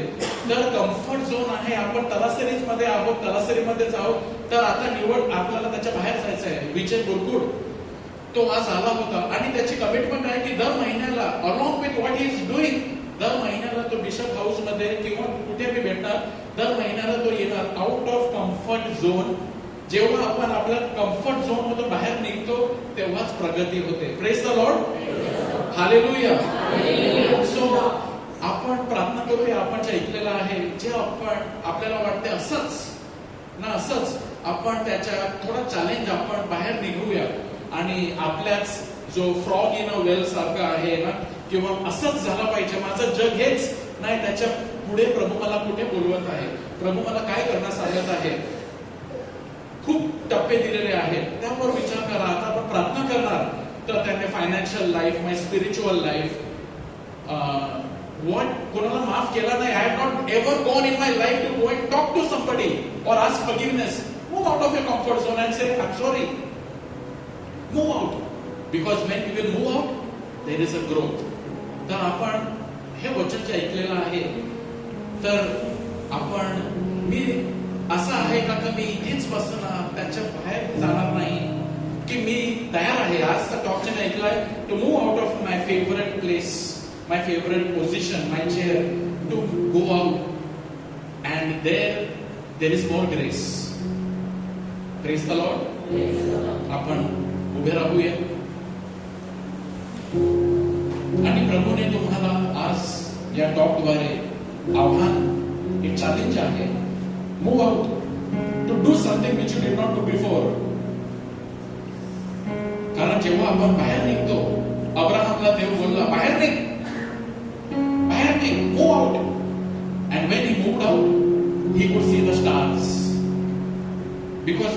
तर कम्फर्ट झोन आहे, आपण तलासरीच मध्ये आहोत, तलासरीमध्येच आहोत, तर आता निवड आपल्याला त्याच्या बाहेर जायचं आहे. विजय गुरकुड तो आज आला होता आणि त्याची कमिटमेंट आहे की दर महिन्याला along with what he is doing, दर महिन्याला तो बिशप हाऊस मध्ये किंवा कुठे भी भेटणार, दर महिन्याला तो येणार आउट ऑफ कम्फर्ट झोन. जेव्हा आपण आपल्या कम्फर्ट झोन मधून बाहेर निघतो तेव्हाच प्रगती होते. Praise the Lord. हालेलुया. सो आपण प्रार्थना करूया. आपण जे ऐकलेलं आहे, जे आपल्याला वाटते असंच आपण त्याच्या थोडा चॅलेंज आपण बाहेर निघूया आणि आपल्याच जो फ्रॉग इन अ वेल सारखा आहे ना, किंवा असंच झालं पाहिजे, माझं जग हेच नाही, त्याच्या पुढे प्रभू मला कुठे बोलवत आहे, प्रभू मला काय करण्यास सांगत आहे. खूप टप्पे दिलेले आहेत, त्यावर विचार करा. आता आपण प्रार्थना करणार तर त्याने financial life, my spiritual life, कोणाला माफ केला नाही. I have not ever gone in my life to go and talk to somebody और ask forgiveness. Move out of your comfort zone and say I am sorry. Move out, because when you will move out there is a growth. तर आपण हे वचन जे ऐकलेलं आहे, तर आपण मी असं आहे का मी इथेच बसणार, त्याच्या बाहेर जाणार नाही, की मी तयार आहे. आजचा टॉक जे ऐकलाय, to move out of my favourite place, my favorite position, my chair, to go out and there is more grace. Praise the Lord. आपण उभे राहूया आणि प्रभूने तुम्हाला आज या टॉक द्वारे आव्हान, एक चॅलेंज आहे. Move out to do something which you did not do before. कारण जेव्हा आपण बाहेर निघतो, अब्राहमला देव बोलला बाहेर निघ, me, move out. And when he moved out, he could see the stars. Because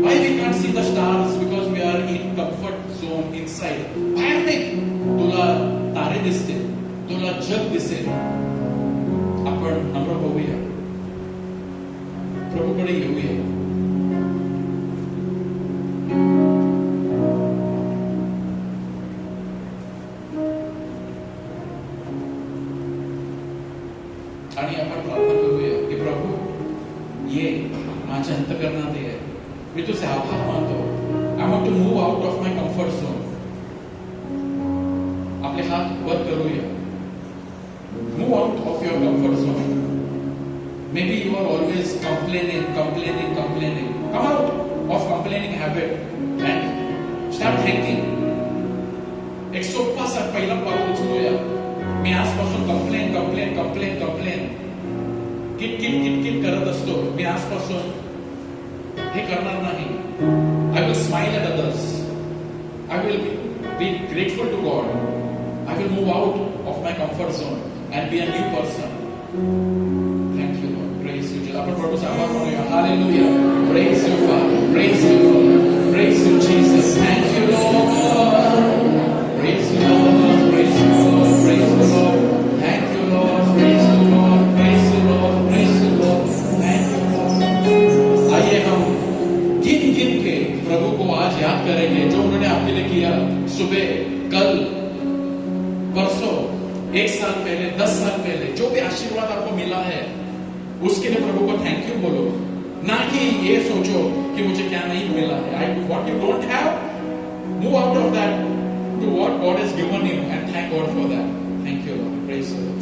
why we can't see the stars? Because we are in comfort zone inside. बाहेर नाही, तुला तारे दिसतील, तुला जग दिसेल. आपण नम्र होऊया, प्रभूकडे येऊया. आणि आपण प्रार्थना करूया की प्रभू ये माझ्या अंतःकरणात ये. मी तुझे आभार मानतो. I want to move out of my comfort zone. आपले हात वर करूया. Move out of your comfort zone. Maybe you are always complaining. Come out of complaining habit and start thinking. एक सोपा सा पहिला पाऊल उचलूया. मी आजपासून कंप्लेन किटकिट करत असतो. मी आजपासून हे करणार नाही. I will smile at others. I will be grateful to God. I will move out of my comfort zone and be a new person. Thank you, Lord. Praise you, Jesus. आपण प्रभूचा आभार मानूया. Hallelujah. Praise you, Father. Praise you, Lord. Praise you, Jesus. Thank you, Lord. Praise you, Lord. Praise you, Lord. Praise you, Lord. Thank you, Lord. Praise you, Lord. Praise you, Lord. Praise you, Lord. Thank you, Lord. आइए हम गिन के प्रभु को आज याद करेंगे जो उन्होंने आपके लिए किया. सुबह, कल, परसों, 1 साल पहले, 10 साल पहले जो भी आशीर्वाद आपको मिला है उसके लिए प्रभु को थैंक यू बोलो. ना कि ये सोचो कि मुझे क्या नहीं मिला है. What you don't have, move out of that to what God has given you and thank God for that. Thank you, Lord. Praise the Lord.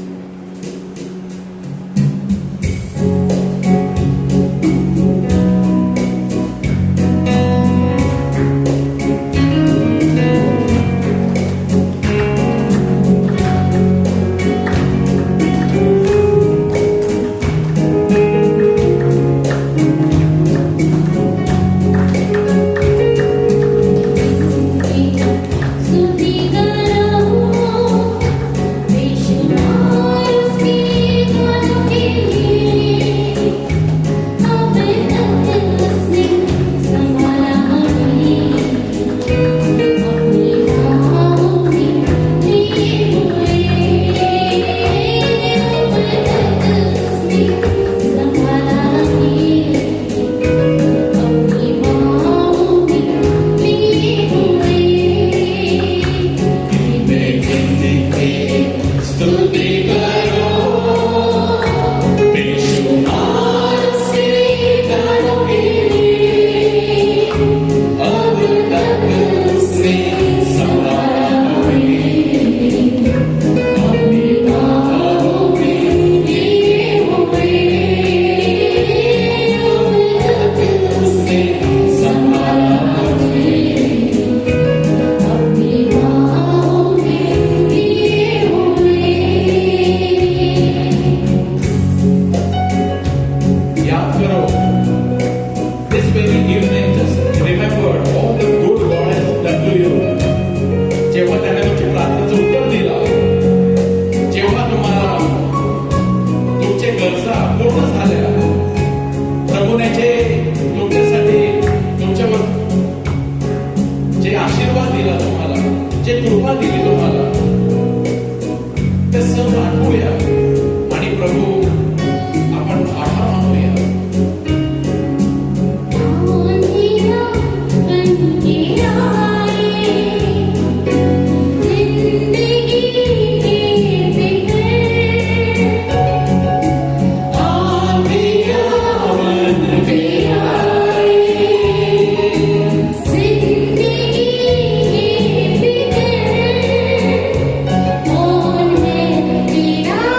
Yeah.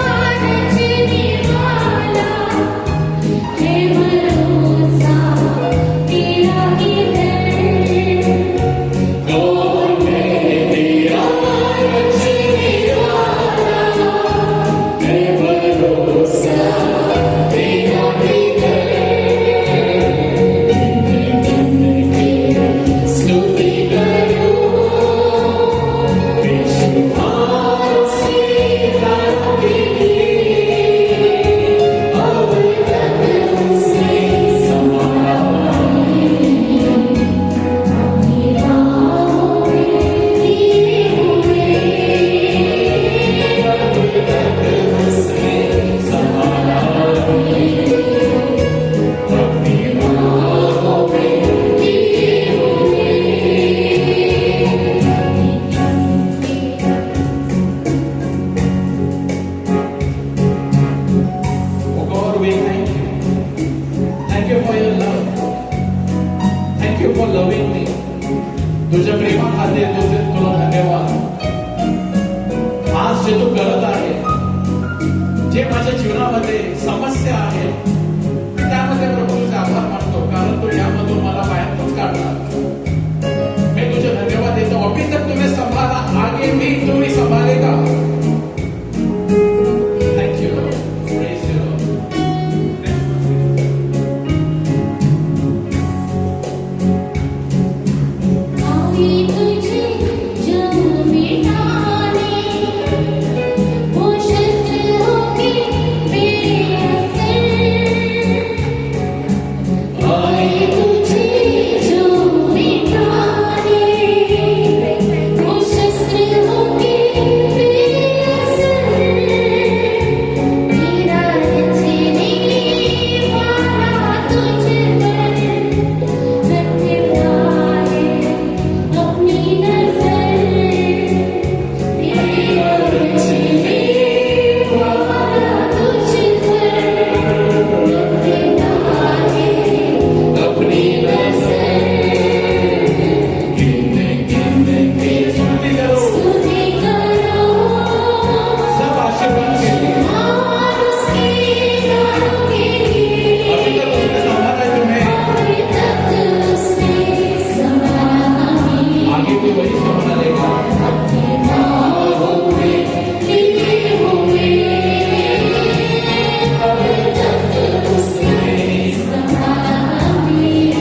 तुझ्या प्रेमाखातीर तुला धन्यवाद. आज जे तू करत आहे, जे माझ्या जीवनामध्ये समस्या आहे, त्यामध्ये प्रभू तुझे आभार मानतो, कारण तू यामधून मला बाहेरच काढणार. मैं तुझे धन्यवाद देता हूं. अभी तक तुम्हें संभाला, आगे भी तू ही संभालेगा. Thank you Lord. Praise you Lord. आई तुझे जब मिटाने वो शस्त्र होके मेरे असर. आई तुझे जो मिटाने वो शस्त्र होके मेरे असर. मेरा रचने वाला तुझ पर रखता है अपनी नजर. मेरा रचने वाला तुझ पर रखता है अपनी नजर. स्तुति करो सब आशीर्वाद के लिए. और उसके नाम के लिए. अभी तक उसने संभाला है तुम्हें, अभी तक उसने संभाला हमें. आगे भी वही संभालेगा. अपनी बाहों में लिए हुए. अभी तक उसने संभाला हमें.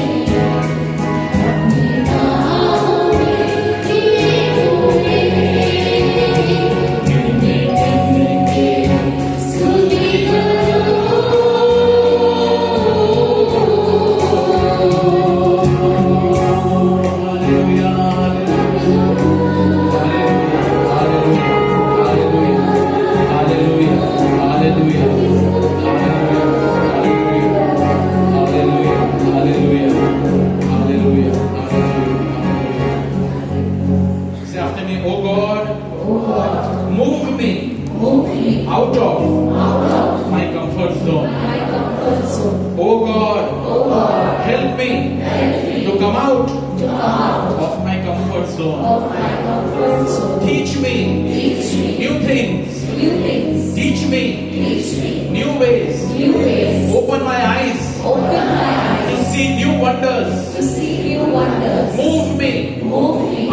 अपनी बाहों में लिए हुए. स्तुति hallelujah, hallelujah, hallelujah, hallelujah, hallelujah, hallelujah, hallelujah. Say after me, oh God, move me out of my comfort zone. Oh God, help me to come out of my comfort zone. Teach me new things. Teach me new ways. Open my eyes to see new wonders. Move me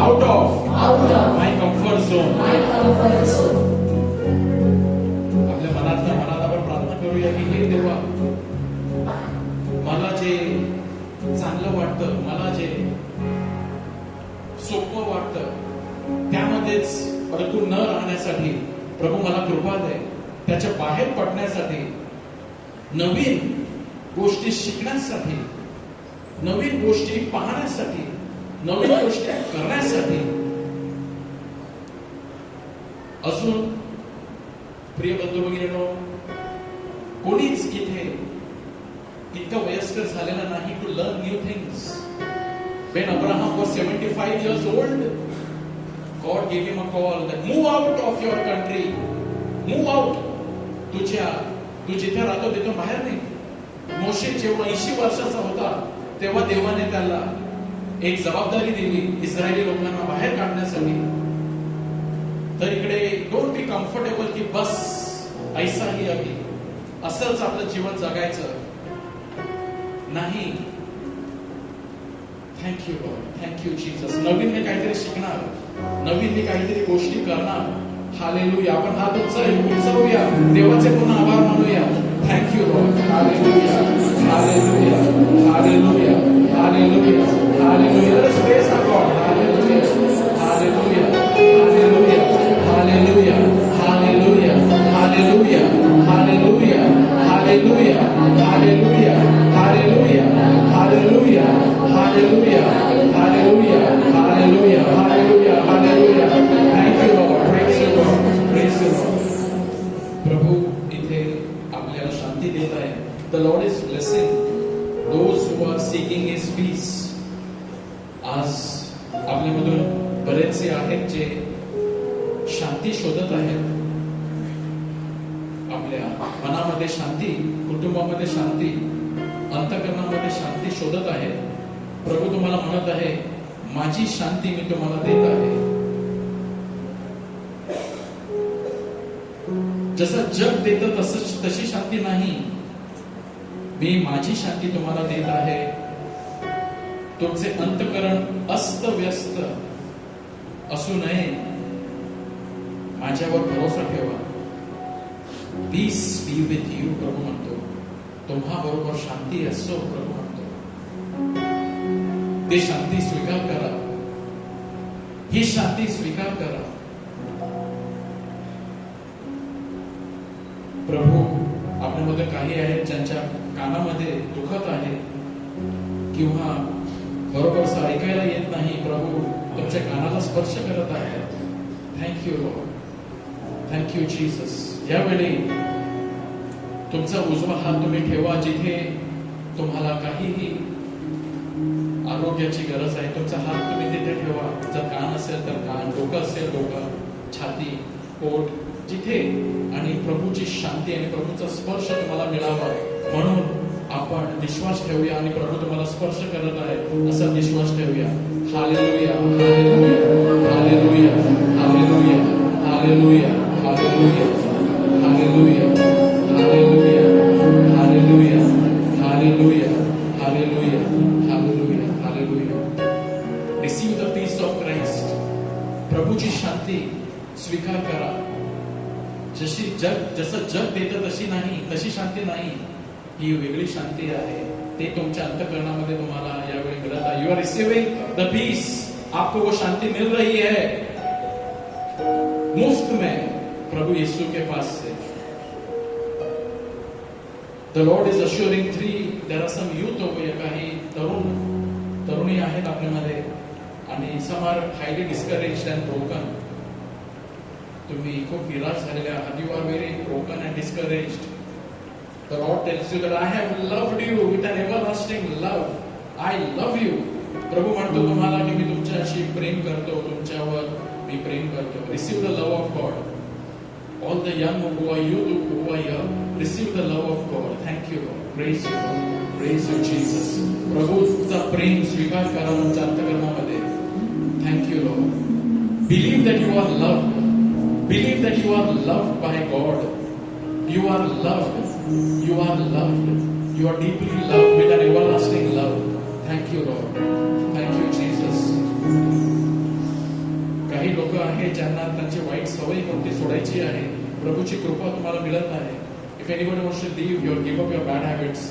out of my comfort zone. आपल्या मनातल्या मनात आपण प्रार्थना करूया की हे देवा, मला जे चांगलं वाटतं, मला जे सोपं वाटतं, त्यामध्येच अडकून न राहण्यासाठी प्रभू मला कृपा दे. त्याच्या बाहेर पडण्यासाठी, नवीन गोष्टी शिकण्यासाठी, नवीन गोष्टी पाहण्यासाठी, नवीन गोष्टी करण्यासाठी. अजून प्रिय बंधू भगिनींनो, कोणीच इथे इतका वयस्कर झालेला नाही to learn new things. When Abraham was 75 years old, God gave him a call that move out of your country, move out. तू जिथे राहतो तिथून बाहेर नाही. मोशे जेव्हा 80 वर्षाचा होता तेव्हा देवाने त्याला एक जबाबदारी दिली इस्रायली लोकांना बाहेर काढण्यासाठी. तर इकडे डोंट बी कम्फर्टेबल की बस ऐसा ही अभी असंच आपलं जीवन जगायचं नाही. Thank you Lord, thank you Jesus. नवीन मी काहीतरी शिकणार, नवीन मी काहीतरी गोष्टी करणार. हालेलुया. आपण हात उचलूया, देवाचे पुन्हा आभार मानूया. Thank you Lord. Hallelujah, hallelujah, hallelujah, hallelujah, hallelujah. Let us praise our God. Hallelujah, hallelujah, hallelujah, hallelujah, hallelujah, hallelujah, hallelujah, hallelujah, hallelujah, hallelujah, hallelujah, hallelujah, hallelujah, hallelujah, hallelujah, hallelujah. Thank you Lord. Praise you Lord. Praise you Lord. प्रभू इथे आपल्याला शांती देत आहे. The Lord is blessing those who are seeking His peace. आज आपल्यामधून बरेचसे आहेत जे शांती शोधत आहेत. आपल्या मनामध्ये शांती, कुटुंबामध्ये शांती, अंतःकरणामध्ये शांती शोधत आहेत. प्रभू तुम्हाला म्हणत आहे, माझी शांती मी तुम्हाला देत आहे. जसं जग देतं तशी शांती नाही, मी माझी शांती तुम्हाला देत आहे. तुमचे अंतःकरण अस्त व्यस्त असू नये, माझ्यावर भरोसा ठेवा. पीस बी विथ यू, प्रभू म्हणतो. तुम्हा बरोबर शांती असो, प्रभू म्हणतो. ती शांती स्वीकार करा, ही शांती स्वीकार करा. प्रभू आपल्यामध्ये काही आहेत ज्यांच्या कानामध्ये दुखत आहे किंवा बरोबर असं ऐकायला येत नाही. प्रभू तुमच्या कानाला स्पर्श करत आहे. Thank you Lord, thank you Jesus. यावेळी तुमचा उजवा हात तुम्ही ठेवा जिथे तुम्हाला काहीही आरोग्याची गरज आहे. तुमचा हात तुम्ही तिथे ठेवा. जर कान असेल तर कान, डोकं असेल डोकं, छाती, पोट, जिथे. आणि प्रभूची शांती आणि प्रभूचा स्पर्श तुम्हाला मिळावा म्हणून आपण विश्वास ठेवूया. आणि प्रभू तुम्हाला स्पर्श करत आहे असा विश्वास ठेवूया. Hallelujah, hallelujah, hallelujah, hallelujah, hallelujah, hallelujah, hallelujah, hallelujah, hallelujah, hallelujah, hallelujah, hallelujah. Receive the peace of Christ. प्रभूची शांती स्वीकार करा. जसं जग देतं तशी नाही, तशी शांती नाही. ही वेगळी शांती आहे. ते तुमच्या अंतःकरणामध्ये तुम्हाला यावेळी मिळत आहे. You are receiving the peace. आपको वो शांति मिल रही है मुफ्त में प्रभु यीशु के पास से. The Lord is assuring there are some youth over here. काही तरुणी आहेत आपल्यामध्ये आणि some are highly discouraged and broken. तुम्ही खूप निराश झालेले आहात. You are very broken and discouraged. The Lord tells you that I have loved you with an everlasting love. I love you. प्रभू म्हणतो तुम्हाला की मी तुमच्याशी प्रेम करतो, तुमच्यावर मी प्रेम करतो. Receive the love of God. All the young who are youth who are here, receive the love of God. Thank you, Lord. Praise you, Lord. Praise you, Jesus. प्रभूचा प्रेम स्वीकार करा तुमच्या अंतःकरणामध्ये. Thank you, Lord. Believe that you are loved. Believe that you are loved by God. You are loved. You are loved. You are deeply loved with an everlasting love. Thank you, Lord. Thank you, Jesus. काही लोक आहेत ज्यांना त्यांची white सवय कोणती सोडायची आहे. प्रभूची कृपा तुम्हाला मिळत आहे. If anybody wants to leave your, give up your bad habits,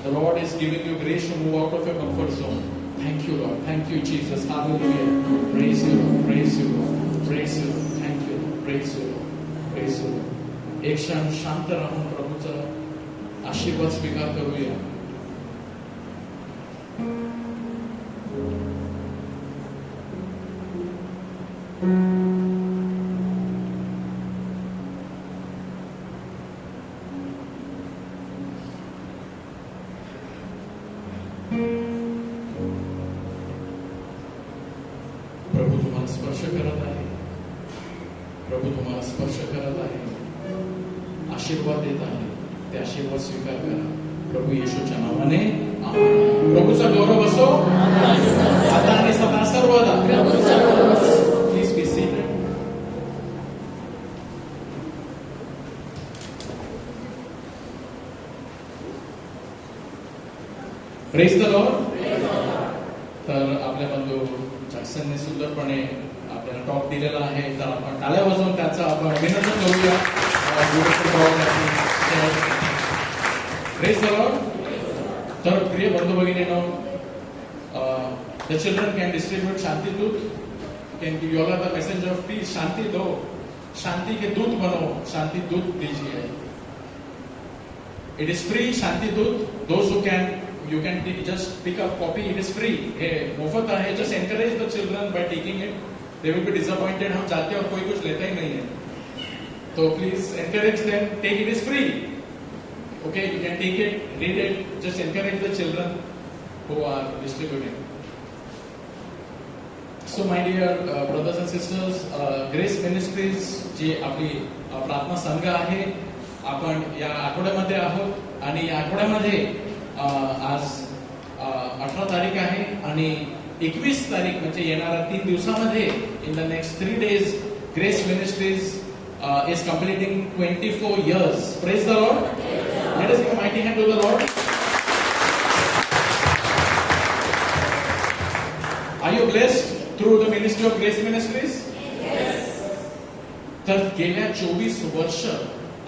the Lord is giving you grace to move out of your comfort zone. Thank you, Lord. Thank you, Jesus. Hallelujah. Praise you, Lord. Praise you, Lord. Praise you, Lord. Thank you, Lord. Praise you, Lord. Praise you, Lord. एक क्षण शांत राहून प्रभूचा आशीर्वाद स्वीकार करूया. प्रभू तुम्हाला स्पर्श करत आहे. प्रभू तुम्हाला स्पर्श करत आहे. आशीर्वाद देत आहे. ते आशीर्वाद स्वीकार करा प्रभू येशूच्या नावाने. आमेन. प्रभूचा गौरव असो आता आणि सदा सर्वदा. Please be seated. Praise the Lord. तर आपल्या बंधू जॅक्सनने सुंदरपणे आपल्याला टॉप दिलेला आहे. तर आपण टाळ्या वाजवून त्याचं आपण अभिनंदन करूया. Praise the Lord. तर प्रिय बंधू भगिनींनो, the children can distribute शांति दूत. can you all are the messenger of peace. शांति दो, शांति के दूत बनो, शांति दूत दीजिए. It is free. शांति दूत, those who can, you can just pick up copy. It is free. मुफ्त है. Just encourage the children by taking it. They will be disappointed. हम जाते हैं और कोई कुछ लेता ही नहीं है. So please encourage them. Take it. Is free. Okay, you can take it, read it. Just encourage the children who are distributing. So my dear brothers and sisters, Grace Ministries जी आपली प्रार्थना संघ आहे, आपण या आठवड्यामध्ये आहोत आणि या आठवड्यामध्ये आज 18 तारीख आहे आणि 21 तारीख म्हणजे येणाऱ्या 3 दिवसामध्ये in the next 3 days grace ministries is completing 24 years. Praise the Lord. Let us give a mighty hand to the Lord. Are you blessed through the ministry of Grace Ministries? Yes. तर गेल्या 24 वर्ष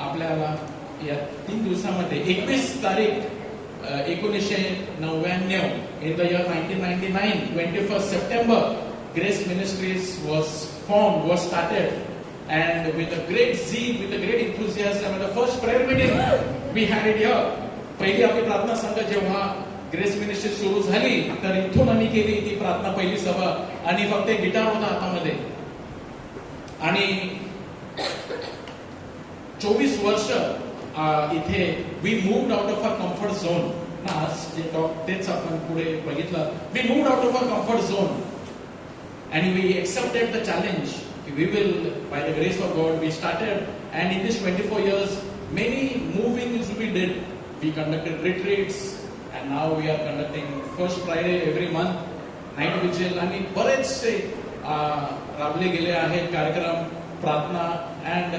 आपल्याला या 3 दिवसामध्ये 21 तारीख 1999 in the year 1999 21st September Grace Ministries was formed, was started. And with a great zeal, with a great enthusiasm, and the first prayer meeting we had it here. पहिली आपली प्रार्थना संघ जेव्हा ग्रेस मिनिस्ट्री सुरू झाली तर इथून आम्ही केली ती प्रार्थना पहिली सभा आणि फक्त एक गिटार होता हातामध्ये आणि 24 वर्ष इथे we moved out of a comfort zone ना आज जे टॉक तेच आपण पुढे बघितलं we moved out of a comfort zone and we accepted the challenge. We will, by the grace of God, we started, and in this 24 years, many movings we did. We conducted retreats, and now we are conducting first Friday every month, night vigil. आणि बरेचसे राबले गेले आहेत कार्यक्रम, प्रार्थना, and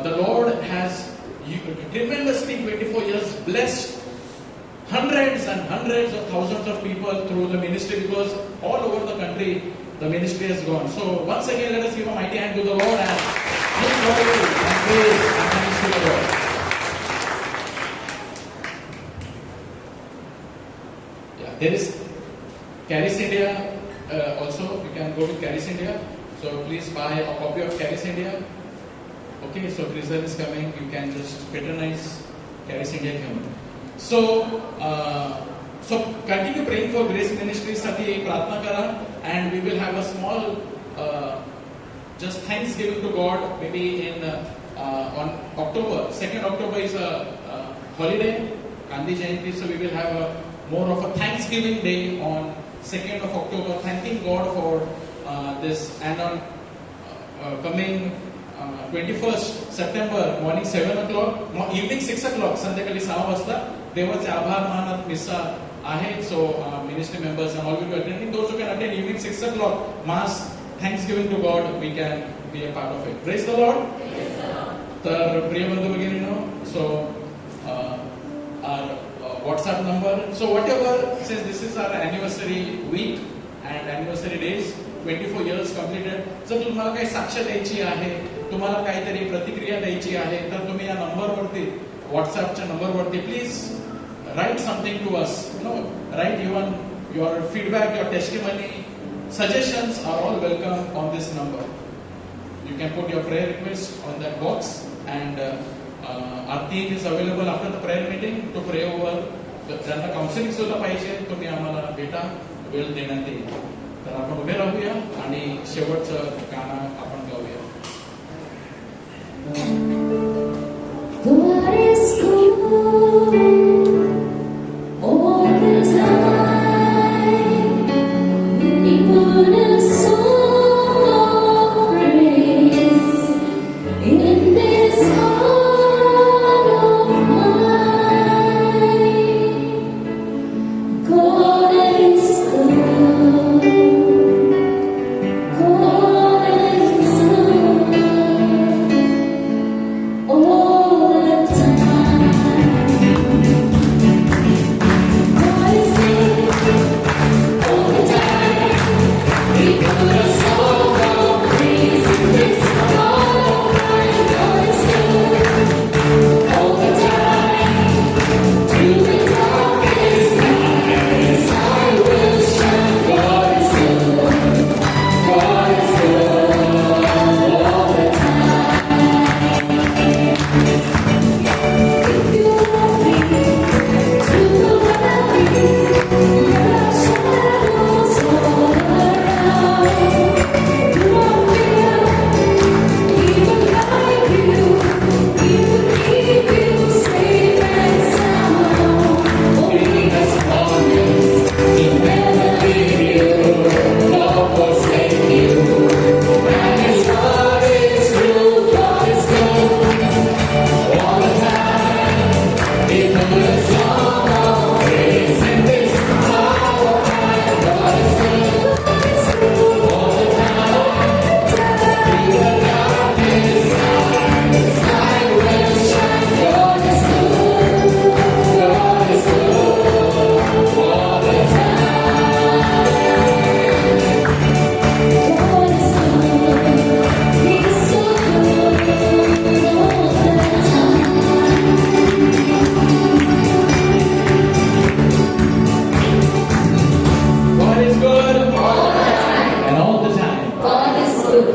the Lord has tremendously 24 years blessed hundreds and hundreds of thousands of people through the ministry because all over the country the ministry has gone. So once again, let us give a mighty hand to the Lord and give glory and praise and thanks to the Lord. Yeah, there is Caris India also. You can go to Caris India. So please buy a copy of Caris India. Okay, so Grisel is coming. You can just patronize Caris India coming. So continue praying for Grace Ministries साठी प्रार्थना करा and we will have a small just thanksgiving to God maybe in on October 2nd October is a holiday Gandhi Jayanti, so we will have a more of a Thanksgiving day on 2nd of October thanking God for this and on coming 21st September morning 7 o'clock evening 6 o'clock संध्याकाळी 6 वाजता देवाचे आभार मानत मिसा आहे. So ministry members and all will be attending. Those who can attend evening 6 o'clock mass thanksgiving to God, we can be a part of it. Praise the Lord. तर प्रिय बंधू भगिनींनो, so our WhatsApp number, so whatever says this is our anniversary week and anniversary days 24 years completed. जर तुम्हाला काही साक्ष द्यायची आहे, तुम्हाला काहीतरी प्रतिक्रिया द्यायची आहे तर तुम्ही या नंबरवरती WhatsAppच्या नंबरवरती please write something to us, write even your feedback, your testimony, suggestions are all welcome on this number. You can put your prayer request on that box and our team is available after the prayer meeting to pray over. ज्यांना counselling सुद्धा पाहिजे तुम्ही आम्हाला भेटा, वेळ देण्यात येईल. तर आपण उभे राहूया आणि शेवटचं गाणं आपण गाऊया. God is good. All the time, He put a song of praise in this heart of mine. God is good. God is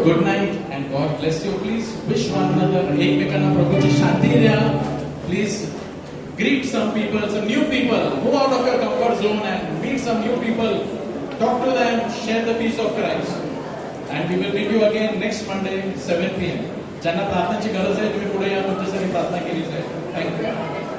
good night and God bless you. Please wish one another. एकमेकांना प्रभूची शांती द्या. Please greet some people, some new people. Move out of your comfort zone and meet some new people. Talk to them, share the peace of Christ. And we will meet you again next Monday, 7 p.m. ज्यांना प्रार्थनेची गरज आहे तुम्ही पुढे या, तुमच्यासाठी प्रार्थना केली जाईल. थँक्यू.